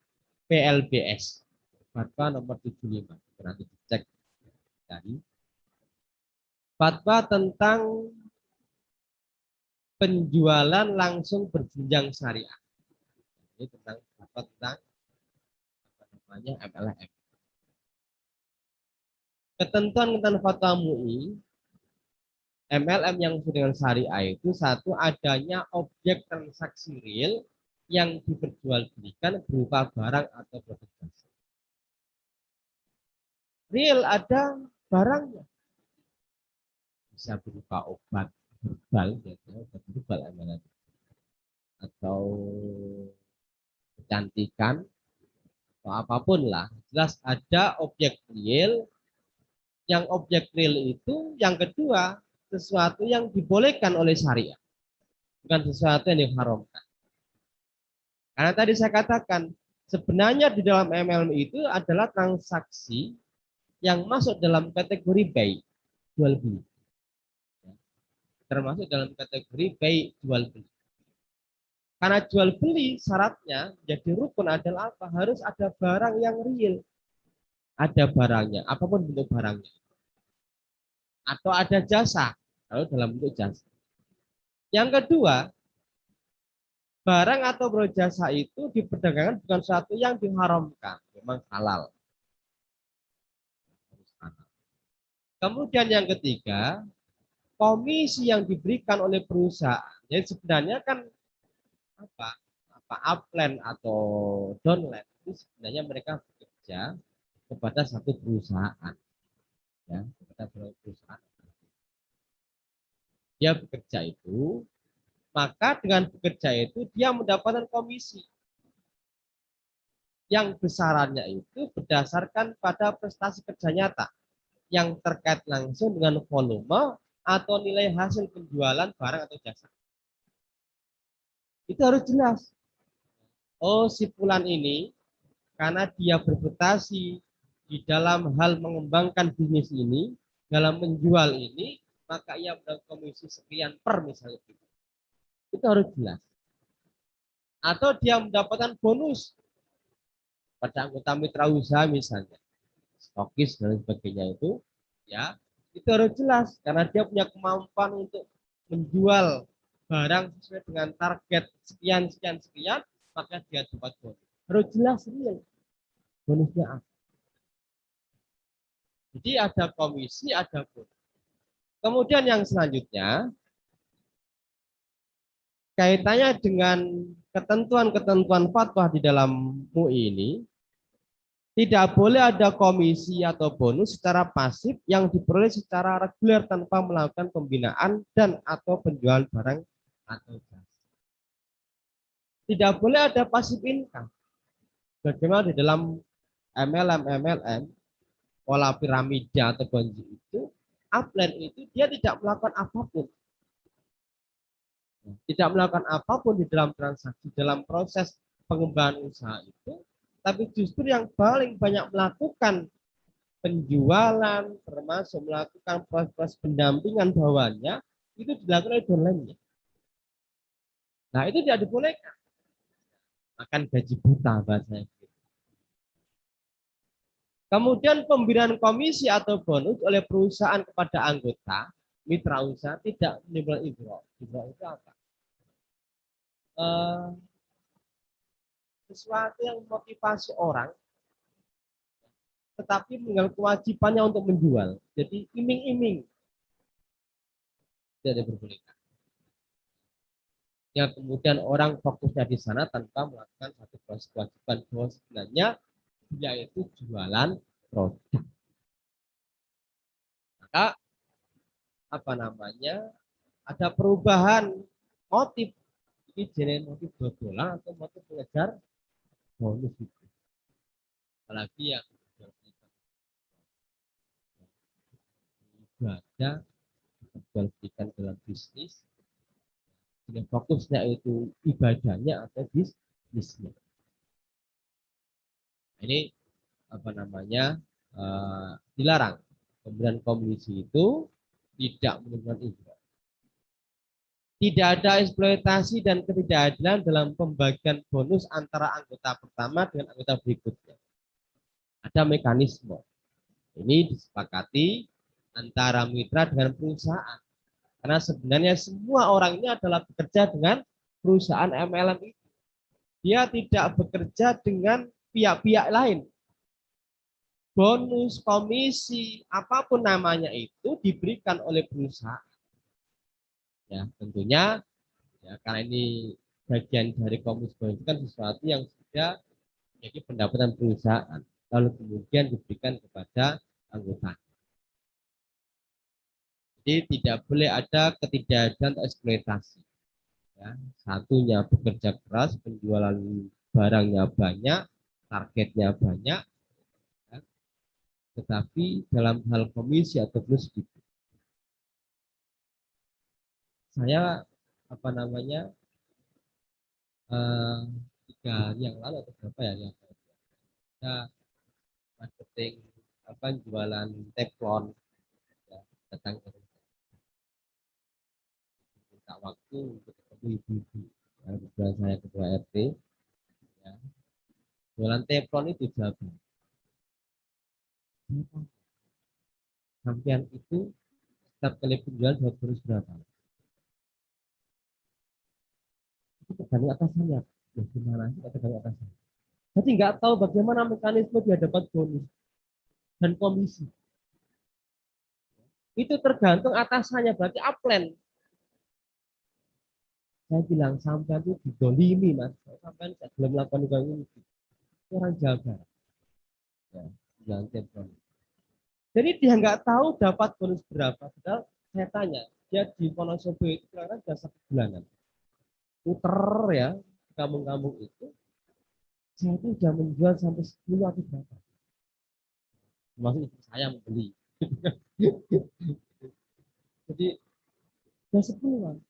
PLBS. Fatwa nomor 75. Nanti dicek tadi. Fatwa tentang penjualan langsung berjenjang syariah. Ini tentang fatwa tentang apa namanya MLM. Ketentuan tentang fatwa MUI MLM yang sesuai dengan syariah itu satu adanya objek transaksi real yang diperjualbelikan berupa barang atau produk jasa. Real ada barangnya. Bisa berupa obat herbal, biasanya obat herbal MLM. Atau kecantikan, atau apapun lah. Jelas ada objek real, yang objek real itu yang kedua, sesuatu yang dibolehkan oleh syariah. Bukan sesuatu yang diharamkan. Karena tadi saya katakan, sebenarnya di dalam MLM itu adalah transaksi yang masuk dalam kategori buy, jual beli. Termasuk dalam kategori buy, jual beli. Karena jual beli syaratnya jadi rukun adalah apa? Harus ada barang yang real. Ada barangnya, apapun bentuk barangnya. Atau ada jasa, kalau dalam bentuk jasa. Yang kedua, barang atau produk jasa itu diperdagangkan bukan sesuatu yang diharamkan, memang halal. Kemudian yang ketiga, komisi yang diberikan oleh perusahaan. Jadi sebenarnya kan apa upline atau downline itu sebenarnya mereka bekerja kepada satu perusahaan, ya, kepada perusahaan. Dia bekerja itu, maka dengan bekerja itu dia mendapatkan komisi yang besarannya itu berdasarkan pada prestasi kerja nyata yang terkait langsung dengan volume atau nilai hasil penjualan barang atau jasa. Itu harus jelas. Oh, si fulan ini karena dia berprestasi di dalam hal mengembangkan bisnis ini, dalam menjual ini, maka ia mendapat komisi sekian per misalnya. Itu harus jelas. Atau dia mendapatkan bonus pada anggota mitra usaha misalnya, stokis dan sebagainya itu, ya itu harus jelas karena dia punya kemampuan untuk menjual barang sesuai dengan target sekian sekian sekian, maka dia dapat bonus. Harus jelas real bonusnya apa. Jadi ada komisi, ada bonus. Kemudian yang selanjutnya kaitannya dengan ketentuan-ketentuan fatwa di dalam MUI ini, tidak boleh ada komisi atau bonus secara pasif yang diperoleh secara reguler tanpa melakukan pembinaan dan atau penjualan barang atau jasa. Tidak boleh ada pasif income. Bagaimana di dalam MLM, pola piramida atau bonzi itu, upline itu dia tidak melakukan apapun. Tidak melakukan apapun di dalam transaksi, dalam proses pengembangan usaha itu, tapi justru yang paling banyak melakukan penjualan, termasuk melakukan proses pendampingan bawahnya, itu dilakukan oleh downline-nya. Nah, itu tidak dibolehkan. Makan gaji buta bahasanya. Kemudian pemberian komisi atau bonus oleh perusahaan kepada anggota mitra usaha tidak menimbulkan idrah. Idrah itu apa? Sesuatu yang memotivasi orang tetapi meninggal kewajibannya untuk menjual. Jadi iming-iming tidak diperbolehkan. Yang kemudian orang fokusnya di sana tanpa melakukan satu proses kewajiban bahwa sebenarnya dia itu jualan produk. Maka apa namanya ada perubahan motif. Ini jenis motif dodolan atau motif mengejar bonus itu. Apalagi yang ibadah diperjualbelikan dalam bisnis, jadi fokusnya itu ibadahnya atau bisnisnya. Ini apa namanya dilarang. Pemberian komisi itu tidak menimbulkan idrah. Tidak ada eksploitasi dan ketidakadilan dalam pembagian bonus antara anggota pertama dengan anggota berikutnya. Ada mekanisme. Ini disepakati antara mitra dengan perusahaan. Karena sebenarnya semua orang ini adalah bekerja dengan perusahaan MLM itu. Dia tidak bekerja dengan pihak-pihak lain. Bonus, komisi, apapun namanya itu diberikan oleh perusahaan. Ya, tentunya ya karena ini bagian dari komisi bonus kan sesuatu yang sudah jadi pendapatan perusahaan. Lalu kemudian diberikan kepada anggota. Jadi tidak boleh ada ketidakadilan atau eksploitasi. Ya, satunya bekerja keras, penjualan barangnya banyak, targetnya banyak, ya, tetapi dalam hal komisi atau plus sedikit. Saya apa namanya 3 hari yang lalu atau berapa ya, kita marketing apa jualan teflon, ya, datang ke minta waktu untuk ketemu ibu-ibu. Ya, kebetulan saya ketua RT, ya, jualan teflon itu jawaban. Sampian itu setiap kali penjualan dapat bonus berapa? Itu tergantung atasannya. Ya, gimana sih tergantung atasannya? Jadi nggak tahu bagaimana mekanisme dia dapat bonus dan komisi. Itu tergantung atasannya, berarti upline. Saya bilang sampai itu didolimi mas, sampai saya belum melakukan ini. Orang Jawa Barat. Ya, bilang telepon. Jadi dia nggak tahu dapat bonus berapa. Padahal saya tanya, dia di Wonosobo itu kira-kira sudah 1 bulanan. Puter ya, kampung-kampung itu, saya itu sudah menjual sampai 10 atau berapa. Termasuk istri saya membeli. Jadi, sudah 10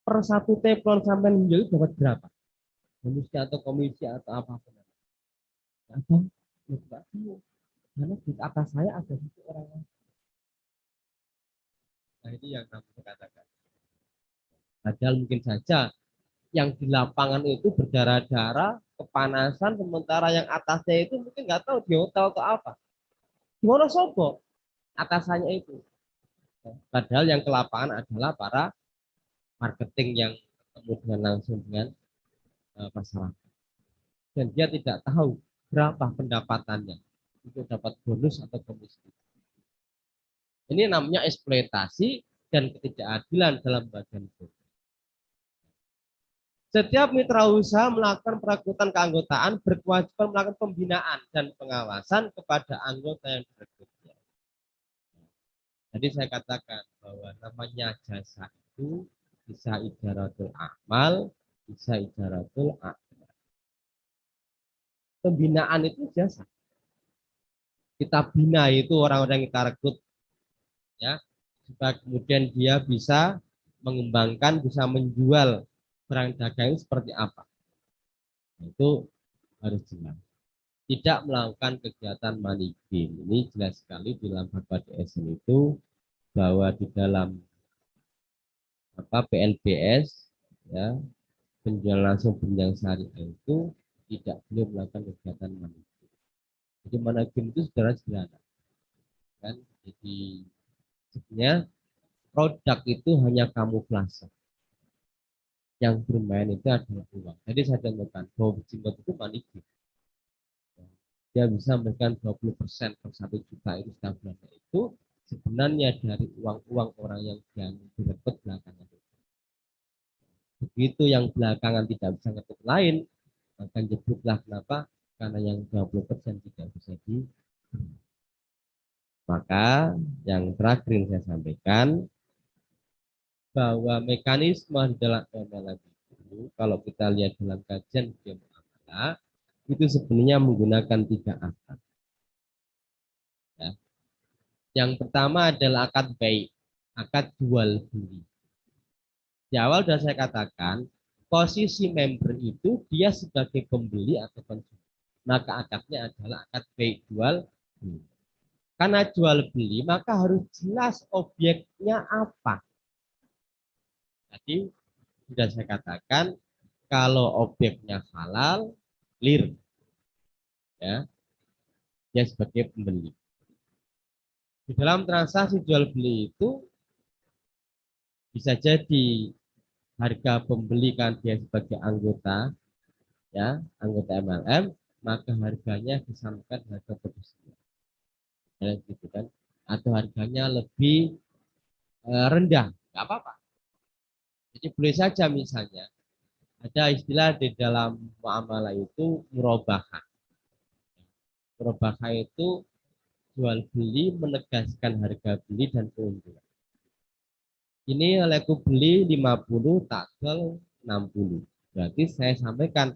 per satu teflon sampai menjual dapat berapa? Bonusnya atau komisi atau apapun. Abang, ya tidak tahu. Karena di atas saya ada 1 orang. Nah ini yang kami katakan. Padahal mungkin saja yang di lapangan itu berdarah-darah, kepanasan, sementara yang atasnya itu mungkin nggak tahu di hotel atau apa. Di Wonosobo atasannya itu. Padahal yang ke lapangan adalah para marketing yang ketemu dengan langsung dengan masyarakat. Dan dia tidak tahu berapa pendapatannya untuk dapat bonus atau komisi. Ini namanya eksploitasi dan ketidakadilan dalam bagian itu. Setiap mitra usaha melakukan perekrutan keanggotaan berkewajiban melakukan pembinaan dan pengawasan kepada anggota yang direkrutnya. Jadi saya katakan bahwa namanya jasa itu bisa ijaratul amal, bisa ijaratul amal. Pembinaan itu jasa. Kita bina itu orang-orang yang kita rekrut, ya, supaya kemudian dia bisa mengembangkan, bisa menjual barang dagang seperti apa. Itu harus jelas. Tidak melakukan kegiatan money game. Ini jelas sekali di dalam fatwa DSN itu bahwa di dalam PNBS ya penjualan langsung berjenjang syariah itu tidak boleh melakukan kegiatan money game. Jadi money game itu sederhana kan. Jadi sebenarnya produk itu hanya kamuflase. Yang bermain itu adalah uang. Jadi saya contohkan bahwa jenggot itu money game. Dia bisa memberikan 20% per 1 juta itu setiap bulannya itu sebenarnya dari uang-uang orang yang direbut belakangan. Begitu yang belakangan tidak bisa ngetuk lain, maka jebutlah kenapa? Karena yang 20% tidak bisa di. Maka yang terakhir yang saya sampaikan bahwa mekanisme di dalam MLM itu kalau kita lihat dalam kajian dia muamalah itu sebenarnya menggunakan 3 akad. Ya. Yang pertama adalah akad baik, akad jual beli. Di awal sudah saya katakan, posisi member itu dia sebagai pembeli atau konsumen. Maka akadnya adalah akad baik jual beli. Karena jual beli, maka harus jelas objeknya apa. Jadi sudah saya katakan, kalau objeknya halal, clear, ya, dia sebagai pembeli. Di dalam transaksi jual beli itu bisa jadi harga pembeli kan dia sebagai anggota, ya anggota MLM, maka harganya disamakan harga produksi, ya, gitu kan, atau harganya lebih rendah, nggak apa-apa. Jadi boleh saja misalnya ada istilah di dalam muamalah itu murabahah. Murabahah itu jual beli menegaskan harga beli dan keuntungan. Ini olehku beli 50, tak jual 60. Berarti saya sampaikan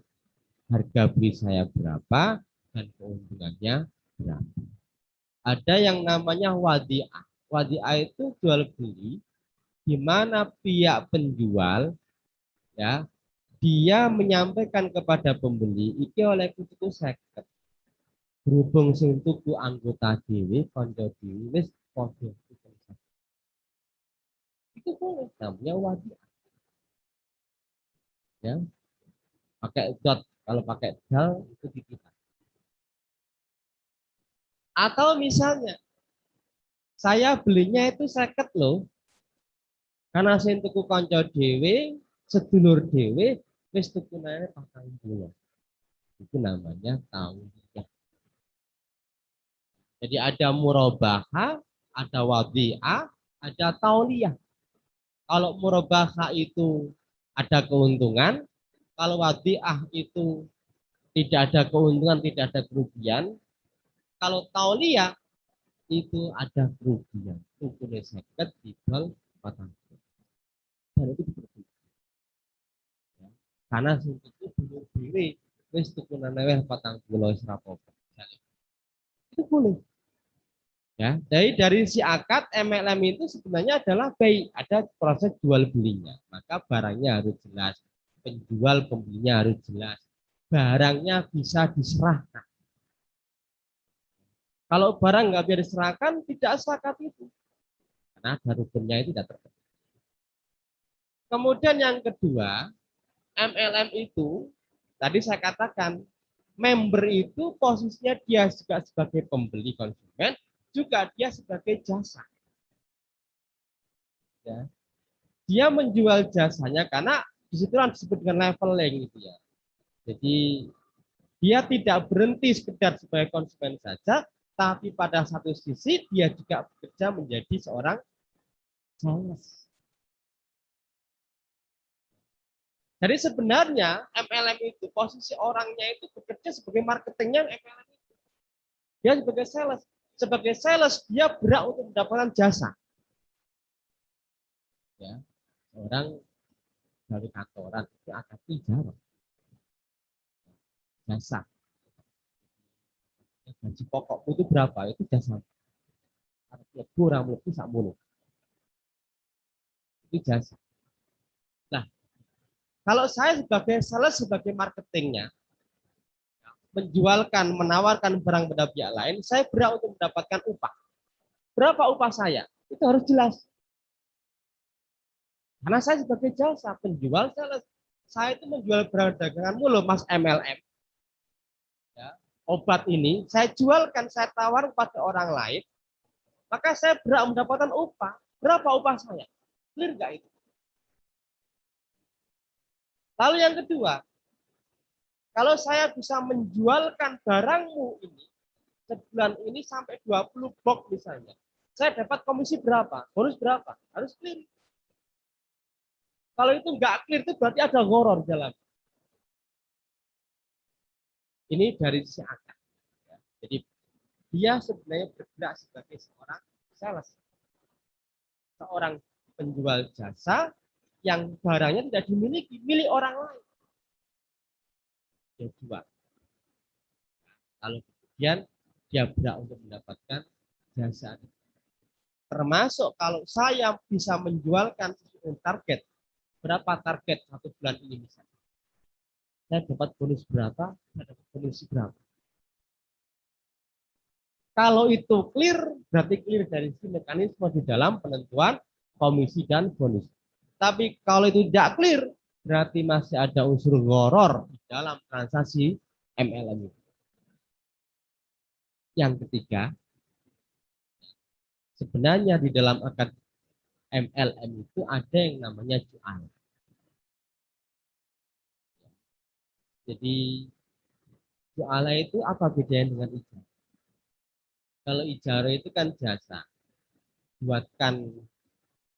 harga beli saya berapa dan keuntungannya berapa. Ada yang namanya wadiah. Wadiah itu jual beli di mana pihak penjual, ya, dia menyampaikan kepada pembeli iki oleh tuku seket. Berhubung sing tuku anggota dhewe, kanca dhewe wis padha tuku seket. Itu boleh namanya wadiah. Ya, pakai dot, kalau pakai dal itu titipan. Atau misalnya saya belinya itu seket loh, karena sing tuku kanca dhewe, sedulur dhewe, wis tukunane 40. Itu namanya tauliyah. Jadi ada murabaha, ada wadi'ah, ada tauliyah. Kalau murabaha itu ada keuntungan, kalau wadi'ah itu tidak ada keuntungan, tidak ada kerugian, kalau tauliyah itu ada kerugian. Tukunnya seket dibal 40. Dan itu seperti itu. Ya. Karena itu dulur dhewe wis tukunane weh 40 wis rapopo. Itu boleh. Ya, dari si akad MLM itu sebenarnya adalah baik, ada proses jual belinya. Maka barangnya harus jelas, penjual pembelinya harus jelas, barangnya bisa diserahkan. Kalau barang nggak bisa diserahkan, tidak sepakat itu, karena ada rukunnya itu tidak terpenuhi. Kemudian yang kedua, MLM itu tadi saya katakan member itu posisinya dia juga sebagai pembeli konsumen, juga dia sebagai jasa. Ya. Dia menjual jasanya karena disitulah disebut dengan leveling gitu ya. Jadi dia tidak berhenti sekedar sebagai konsumen saja, tapi pada satu sisi dia juga bekerja menjadi seorang sales. Jadi sebenarnya MLM itu posisi orangnya itu bekerja sebagai marketingnya MLM itu. Dia sebagai sales. Sebagai sales dia berhak untuk mendapatkan jasa. Ya, orang dari kantoran itu akan jarang jasa. Gaji pokok itu berapa? Itu jasa. Kurang lebih sak mulu. Itu jasa. Nah, kalau saya sebagai sales, sebagai marketingnya, menjualkan, menawarkan barang pada pihak lain, saya berhak untuk mendapatkan upah. Berapa upah saya? Itu harus jelas. Karena saya sebagai jasa, penjual, saya itu menjual barang dagangan mulu, Mas MLM. Ya, obat ini, saya jualkan, saya tawar pada orang lain, maka saya berhak mendapatkan upah. Berapa upah saya? Clear nggak itu? Lalu yang kedua, kalau saya bisa menjualkan barangmu ini, sebulan ini sampai 20 box misalnya, saya dapat komisi berapa? Bonus berapa? Harus clear. Kalau itu nggak clear, itu berarti ada horor jalan. Ini dari sisi akad. Jadi dia sebenarnya bergerak sebagai seorang sales. Seorang penjual jasa yang barangnya tidak dimiliki, milik orang lain. Dia jual. Lalu kemudian dia berhak untuk mendapatkan jasa. Termasuk kalau saya bisa menjualkan sesuai target, berapa target satu bulan ini misalnya. Saya dapat bonus berapa, saya dapat bonus berapa. Kalau itu clear, berarti clear dari si mekanisme di dalam penentuan komisi dan bonus. Tapi kalau itu tidak clear, berarti masih ada unsur goror di dalam transaksi MLM. Yang ketiga, Sebenarnya di dalam akad MLM itu ada yang namanya jual. Jadi juala itu apa bedanya dengan ijarah? Kalau ijarah itu kan jasa, buatkan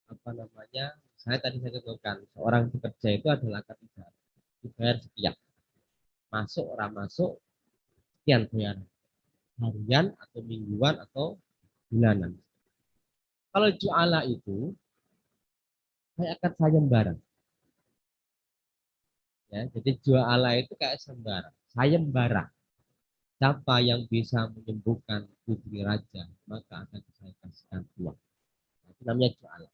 apa namanya? Saya tadi saya contohkan, seorang bekerja itu adalah akad ijarah, dibayar sekian, masuk orang masuk sekian bayar, harian atau mingguan atau bulanan. Kalau juala itu kayak akad sayembara, ya. Jadi juala itu kayak sembara, sayembara. Siapa yang bisa menyembuhkan putri raja, maka akan saya kasihkan uang. Itu namanya jualan.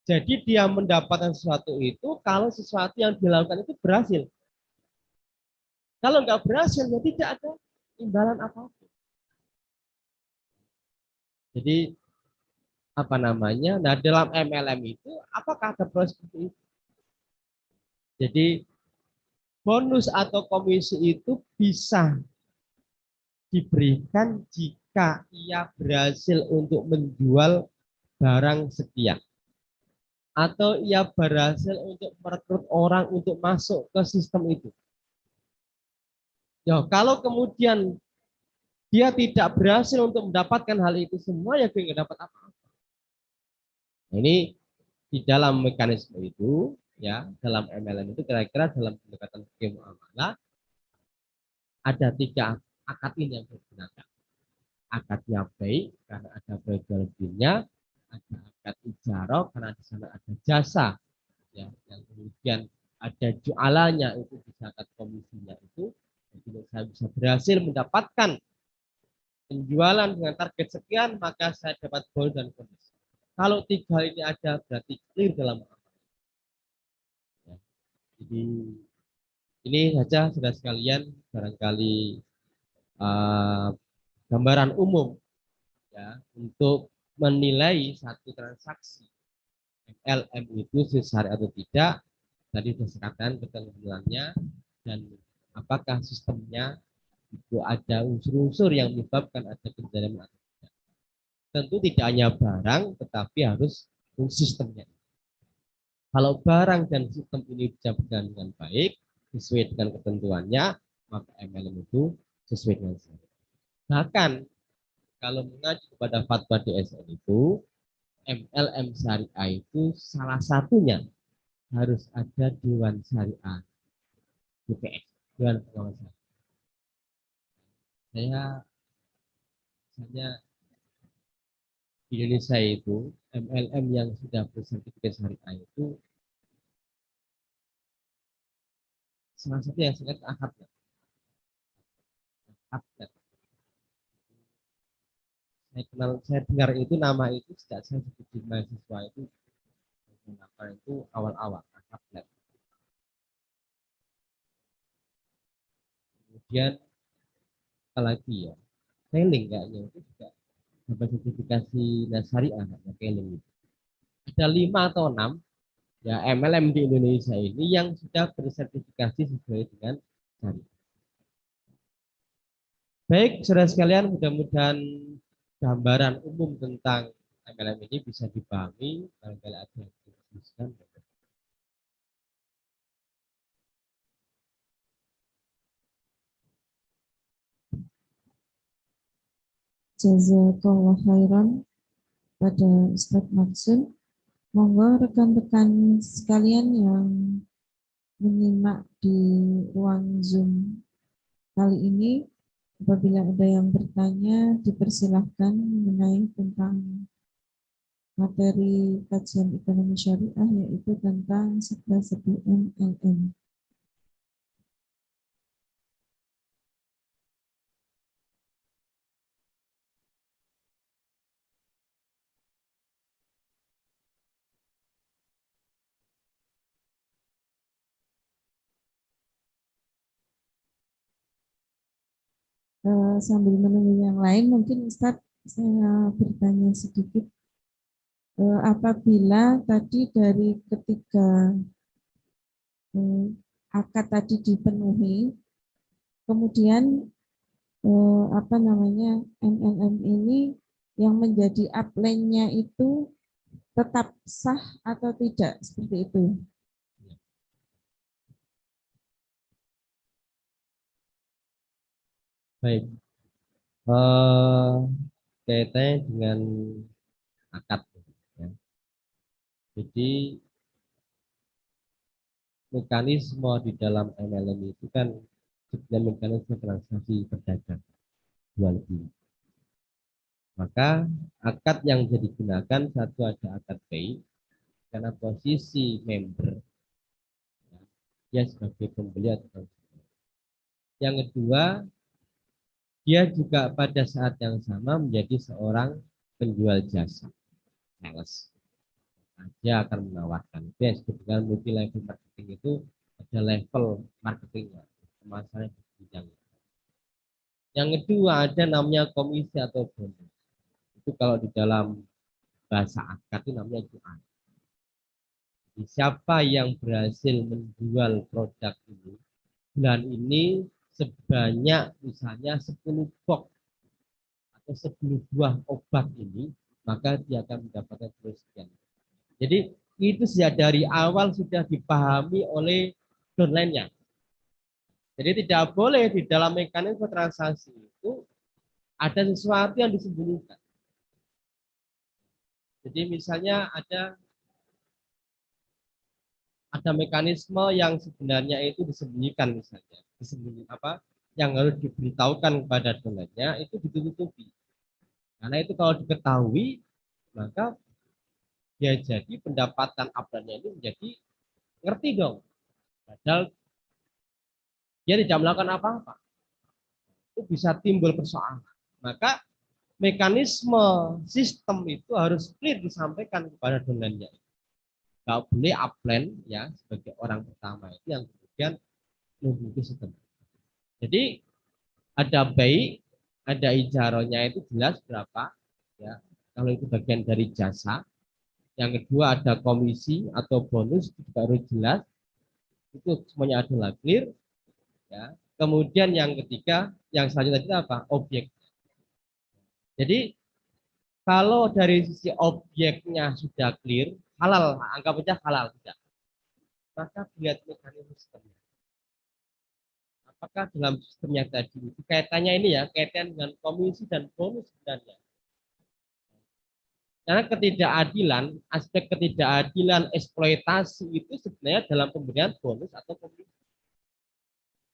Jadi dia mendapatkan sesuatu itu kalau sesuatu yang dilakukan itu berhasil. Kalau nggak berhasil, ya tidak ada imbalan apapun. Jadi apa namanya? Nah dalam MLM itu apakah ada proses seperti itu? Jadi bonus atau komisi itu bisa diberikan jika ia berhasil untuk menjual barang sekian atau ia berhasil untuk merekrut orang untuk masuk ke sistem itu. Ya, kalau kemudian dia tidak berhasil untuk mendapatkan hal itu semua, ya dia nggak dapat apa-apa. Nah, ini di dalam mekanisme itu, ya dalam MLM itu kira-kira dalam pendekatan fikih muamalah ada 3 akad ini yang digunakan. Akadnya baik karena ada jual-belinya, ada akad ijarah karena di sana ada jasa, ya yang kemudian ada jualannya itu bisa akad komisinya itu. Jadi saya bisa berhasil mendapatkan penjualan dengan target sekian, maka saya dapat bonus dan komisi. Kalau 3 ini ada, berarti clear dalam muamalah. Ya. Jadi ini saja sudah sekalian, barangkali uh, gambaran umum ya untuk menilai satu transaksi MLM itu sesuai atau tidak. Tadi sudah sekatakan ketentuannya dan apakah sistemnya itu ada unsur-unsur yang menyebabkan ada kejadian atau tidak. Tentu tidak hanya barang, tetapi harus sistemnya. Kalau barang dan sistem ini bisa berjalan dengan baik, sesuai dengan ketentuannya, maka MLM itu sesuai dengan syariat. Bahkan kalau mengacu kepada fatwa DSN itu, MLM syariah itu salah satunya harus ada Dewan Syariah, DPS, Dewan Pengawas Syariah. Misalnya di Indonesia itu MLM yang sudah bersertifikat syariah itu salah satu yang sangat akad. Saya dengar itu nama itu sejak saya jadi mahasiswa itu menggunakan itu awal-awal akad. Kemudian apalagi ya, Keling kayaknya itu juga dapat sertifikasi syariah ya, Keling itu. Ada 5 atau 6 ya MLM di Indonesia ini yang sudah bersertifikasi sesuai dengan syariah. Baik, saudara sekalian, mudah-mudahan gambaran umum tentang MLM ini bisa dipahami. Barangkali ada yang didiskusikan. Jazakallah khairan pada Ustaz Maksud. Monggo rekan-rekan sekalian yang menyimak di ruang Zoom kali ini, apabila ada yang bertanya, dipersilahkan mengenai tentang materi kajian ekonomi syariah, yaitu tentang 11 MLM. Sambil menunggu yang lain, mungkin Ustaz saya bertanya sedikit. Apabila tadi dari ketiga akad tadi dipenuhi, kemudian apa namanya MLM ini yang menjadi upline-nya itu tetap sah atau tidak, seperti itu. Baik, kaitannya dengan akad. Ya. Jadi mekanisme di dalam MLM itu kan sebenarnya mekanisme transaksi perdagangan jual beli. Maka akad yang bisa digunakan satu ada akad pay karena posisi member ya, dia sebagai pembeli atau konsumen. Yang kedua, dia juga pada saat yang sama menjadi seorang penjual jasa, sales. Nah, dia akan menawarkan. Dia disebut dengan multi level marketing itu ada level marketingnya, pemasaran di bidangnya. Yang kedua ada namanya komisi atau bonus. Itu kalau di dalam bahasa akad itu namanya jual. Siapa yang berhasil menjual produk ini bulan ini sebanyak misalnya 10 box atau 10 buah obat ini, maka dia akan mendapatkan sekian. Jadi itu sudah dari awal sudah dipahami oleh downline-nya. Jadi tidak boleh di dalam mekanisme transaksi itu ada sesuatu yang disembunyikan. Jadi misalnya ada mekanisme yang sebenarnya itu disembunyikan misalnya, disembunyikan apa yang harus diberitahukan kepada downline-nya itu ditutupi. Karena itu kalau diketahui maka ya jadi pendapatan upline ini menjadi ngerti dong. Padahal dia tidak melakukan apa-apa. Itu bisa timbul persoalan. Maka mekanisme sistem itu harus clear disampaikan kepada downline-nya. Gak boleh upline ya sebagai orang pertama itu yang kemudian mengikuti sistem. Jadi ada baik, ada ijaronya itu jelas berapa ya. Kalau itu bagian dari jasa. Yang kedua ada komisi atau bonus itu juga harus jelas. Itu semuanya adalah clear ya. Kemudian yang ketiga, yang selanjutnya itu apa? Objek. Jadi kalau dari sisi objeknya sudah clear, halal, anggap saja halal tidak. Maka lihat mekanisme sistemnya. Apakah dalam sistemnya tadi itu kaitannya ini ya, kaitan dengan komisi dan bonus sebenarnya. Karena ketidakadilan, aspek ketidakadilan eksploitasi itu sebenarnya dalam pemberian bonus atau komisi.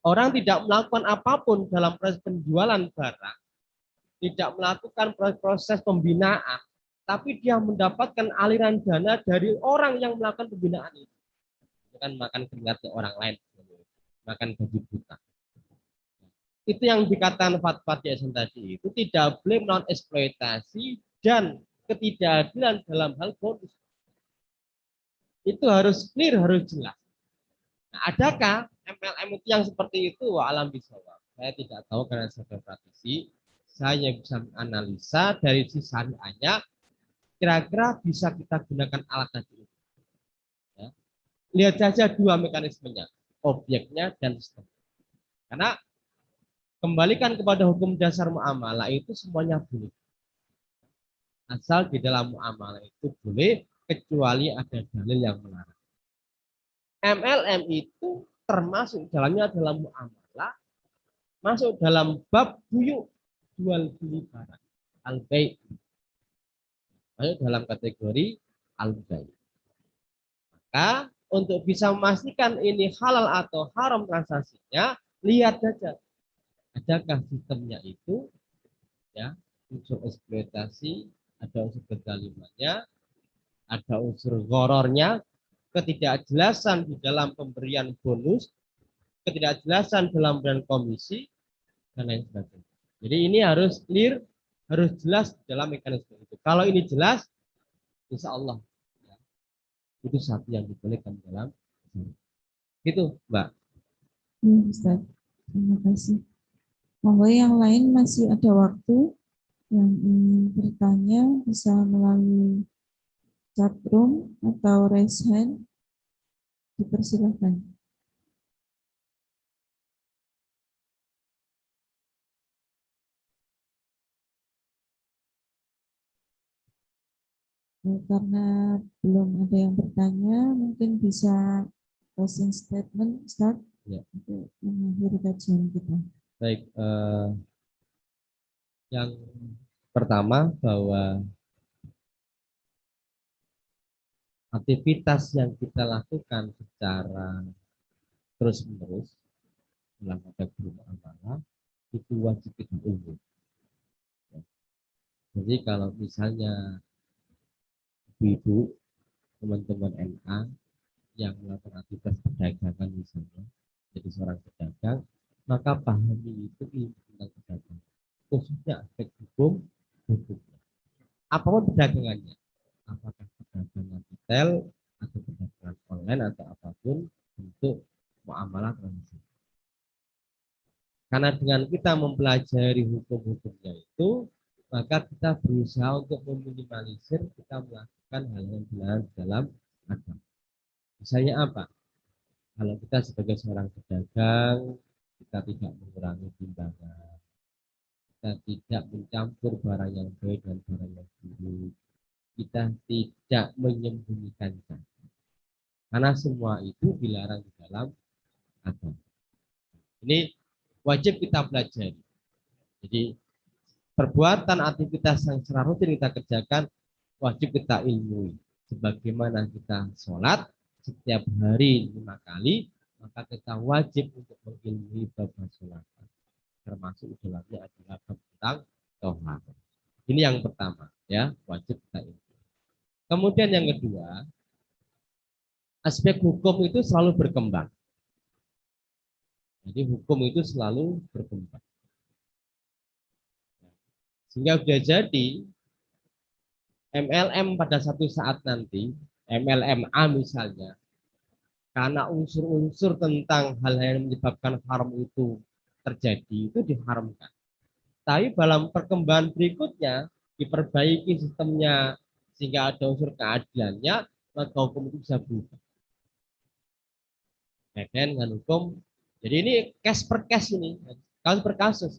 Orang tidak melakukan apapun dalam proses penjualan barang, tidak melakukan proses pembinaan, tapi dia mendapatkan aliran dana dari orang yang melakukan pembinaan itu. Bukan makan keringatnya orang lain, makan gaji buta. Itu yang dikatakan fatwa DSM tadi itu tidak boleh melakukan eksploitasi dan ketidakadilan dalam hal bonus. Itu harus clear, harus jelas. Nah, adakah MLM itu yang seperti itu? Alam bisawab. Saya tidak tahu karena saya praktisi. Saya bisa menganalisa dari sisi syariahnya, kira-kira bisa kita gunakan alat tadi. Ya. Lihat saja dua mekanismenya, objeknya dan sistem. Karena kembalikan kepada hukum dasar muamalah itu semuanya boleh. Asal di dalam muamalah itu boleh, kecuali ada dalil yang melarang. MLM itu termasuk dalamnya dalam muamalah, masuk dalam bab buyuk jual beli barang al-bai', masuk dalam kategori al-bai'. Maka untuk bisa memastikan ini halal atau haram transaksinya, lihat saja adakah sistemnya itu ya unsur eksploitasi, ada unsur kezalimannya, ada unsur gorornya, ketidakjelasan di dalam pemberian bonus, ketidakjelasan dalam pemberian komisi, dan lain sebagainya. Jadi ini harus clear, harus jelas dalam mekanisme itu. Kalau ini jelas, insya Allah ya, itu satu yang dibolehkan dalam itu, Mbak. Ustaz. Terima kasih. Monggo yang lain masih ada waktu yang ingin bertanya bisa melalui chat room atau raise hand, dipersilakan. Karena belum ada yang bertanya, mungkin bisa closing statement, Ustaz, Ya. untuk mengakhiri kajian kita. Baik, yang pertama bahwa aktivitas yang kita lakukan secara terus-menerus dalam ada bermuamalah itu wajib kita ilmu. Ya. Jadi kalau misalnya ibu-ibu, teman-teman NA yang melakukan aktivitas perdagangan misalnya, jadi seorang pedagang, maka pahami itu ilmu tentang perdagangan, khususnya aspek hukumnya. Apapun perdagangannya, apakah perdagangan retail atau perdagangan online atau apapun bentuk muamalah transaksi. Karena dengan kita mempelajari hukum-hukumnya itu, maka kita berusaha untuk meminimalisir kita melakukan hal yang dilarang dalam agama. Misalnya apa? Kalau kita sebagai seorang pedagang, kita tidak mengurangi timbangan, kita tidak mencampur barang yang baik dan barang yang buruk, kita tidak menyembunyikan zakat. Karena semua itu dilarang di dalam agama. Ini wajib kita pelajari. Jadi perbuatan aktivitas yang secara rutin kita kerjakan wajib kita ilmui. Sebagaimana kita sholat setiap hari 5 kali, maka kita wajib untuk mengilmui bab sholat. Termasuk dalamnya adalah tentang tohar. Ini yang pertama, ya, wajib kita ilmui. Kemudian yang kedua, aspek hukum itu selalu berkembang. Jadi hukum itu selalu berkembang. Sehingga sudah jadi MLM pada satu saat nanti, MLMA misalnya, karena unsur-unsur tentang hal yang menyebabkan haram itu terjadi, itu diharamkan. Tapi dalam perkembangan berikutnya, diperbaiki sistemnya sehingga ada unsur keadilannya, maka hukum itu bisa berubah. Dengan hukum, jadi ini case per case ini, kasus per kasus.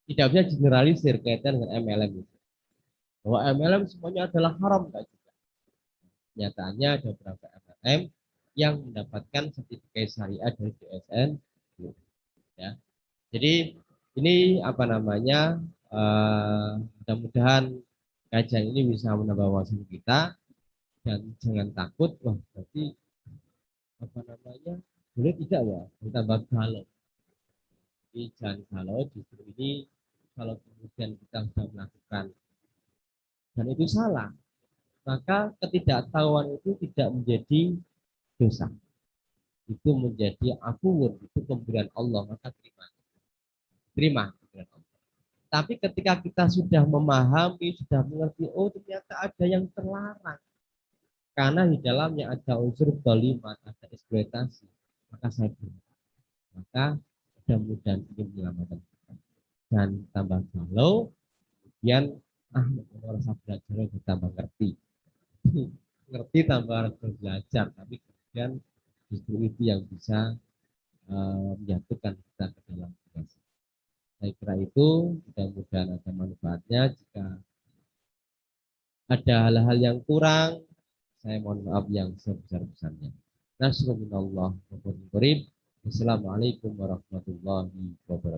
Tidak bisa generalisir kaitan dengan MLM itu. Bahwa MLM semuanya adalah haram, enggak juga. Nyatanya ada beberapa MLM yang mendapatkan sertifikat syariah dari DSN, ya. Jadi ini apa namanya? Mudah-mudahan kajian ini bisa menambah wawasan kita dan jangan takut. Wah, berarti apa namanya? Boleh tidak ya? Ditambah galau. Jadi jangan galau. Justru ini kalau kemudian kita sudah melakukan dan itu salah, maka ketidaktahuan itu tidak menjadi dosa. Itu menjadi afuwun, itu pemberian Allah, maka terima. Terima pemberian Allah. Tapi ketika kita sudah memahami, sudah mengerti, oh ternyata ada yang terlarang. Karena di dalamnya ada unsur dolimat, ada eksploitasi. Maka saya bilang, maka mudah-mudahan ini menyelamatkan kita. Dan tambah galau, kemudian merasa belajar tambah ngerti. Ngerti tambah harus belajar, tapi kemudian justru itu yang bisa menjatuhkan kita ke dalam tugas. Saya kira itu mudah-mudahan ada manfaatnya. Jika ada hal-hal yang kurang, saya mohon maaf yang sebesar-besarnya. Nasrullah. Wassalamualaikum warahmatullahi wabarakatuh.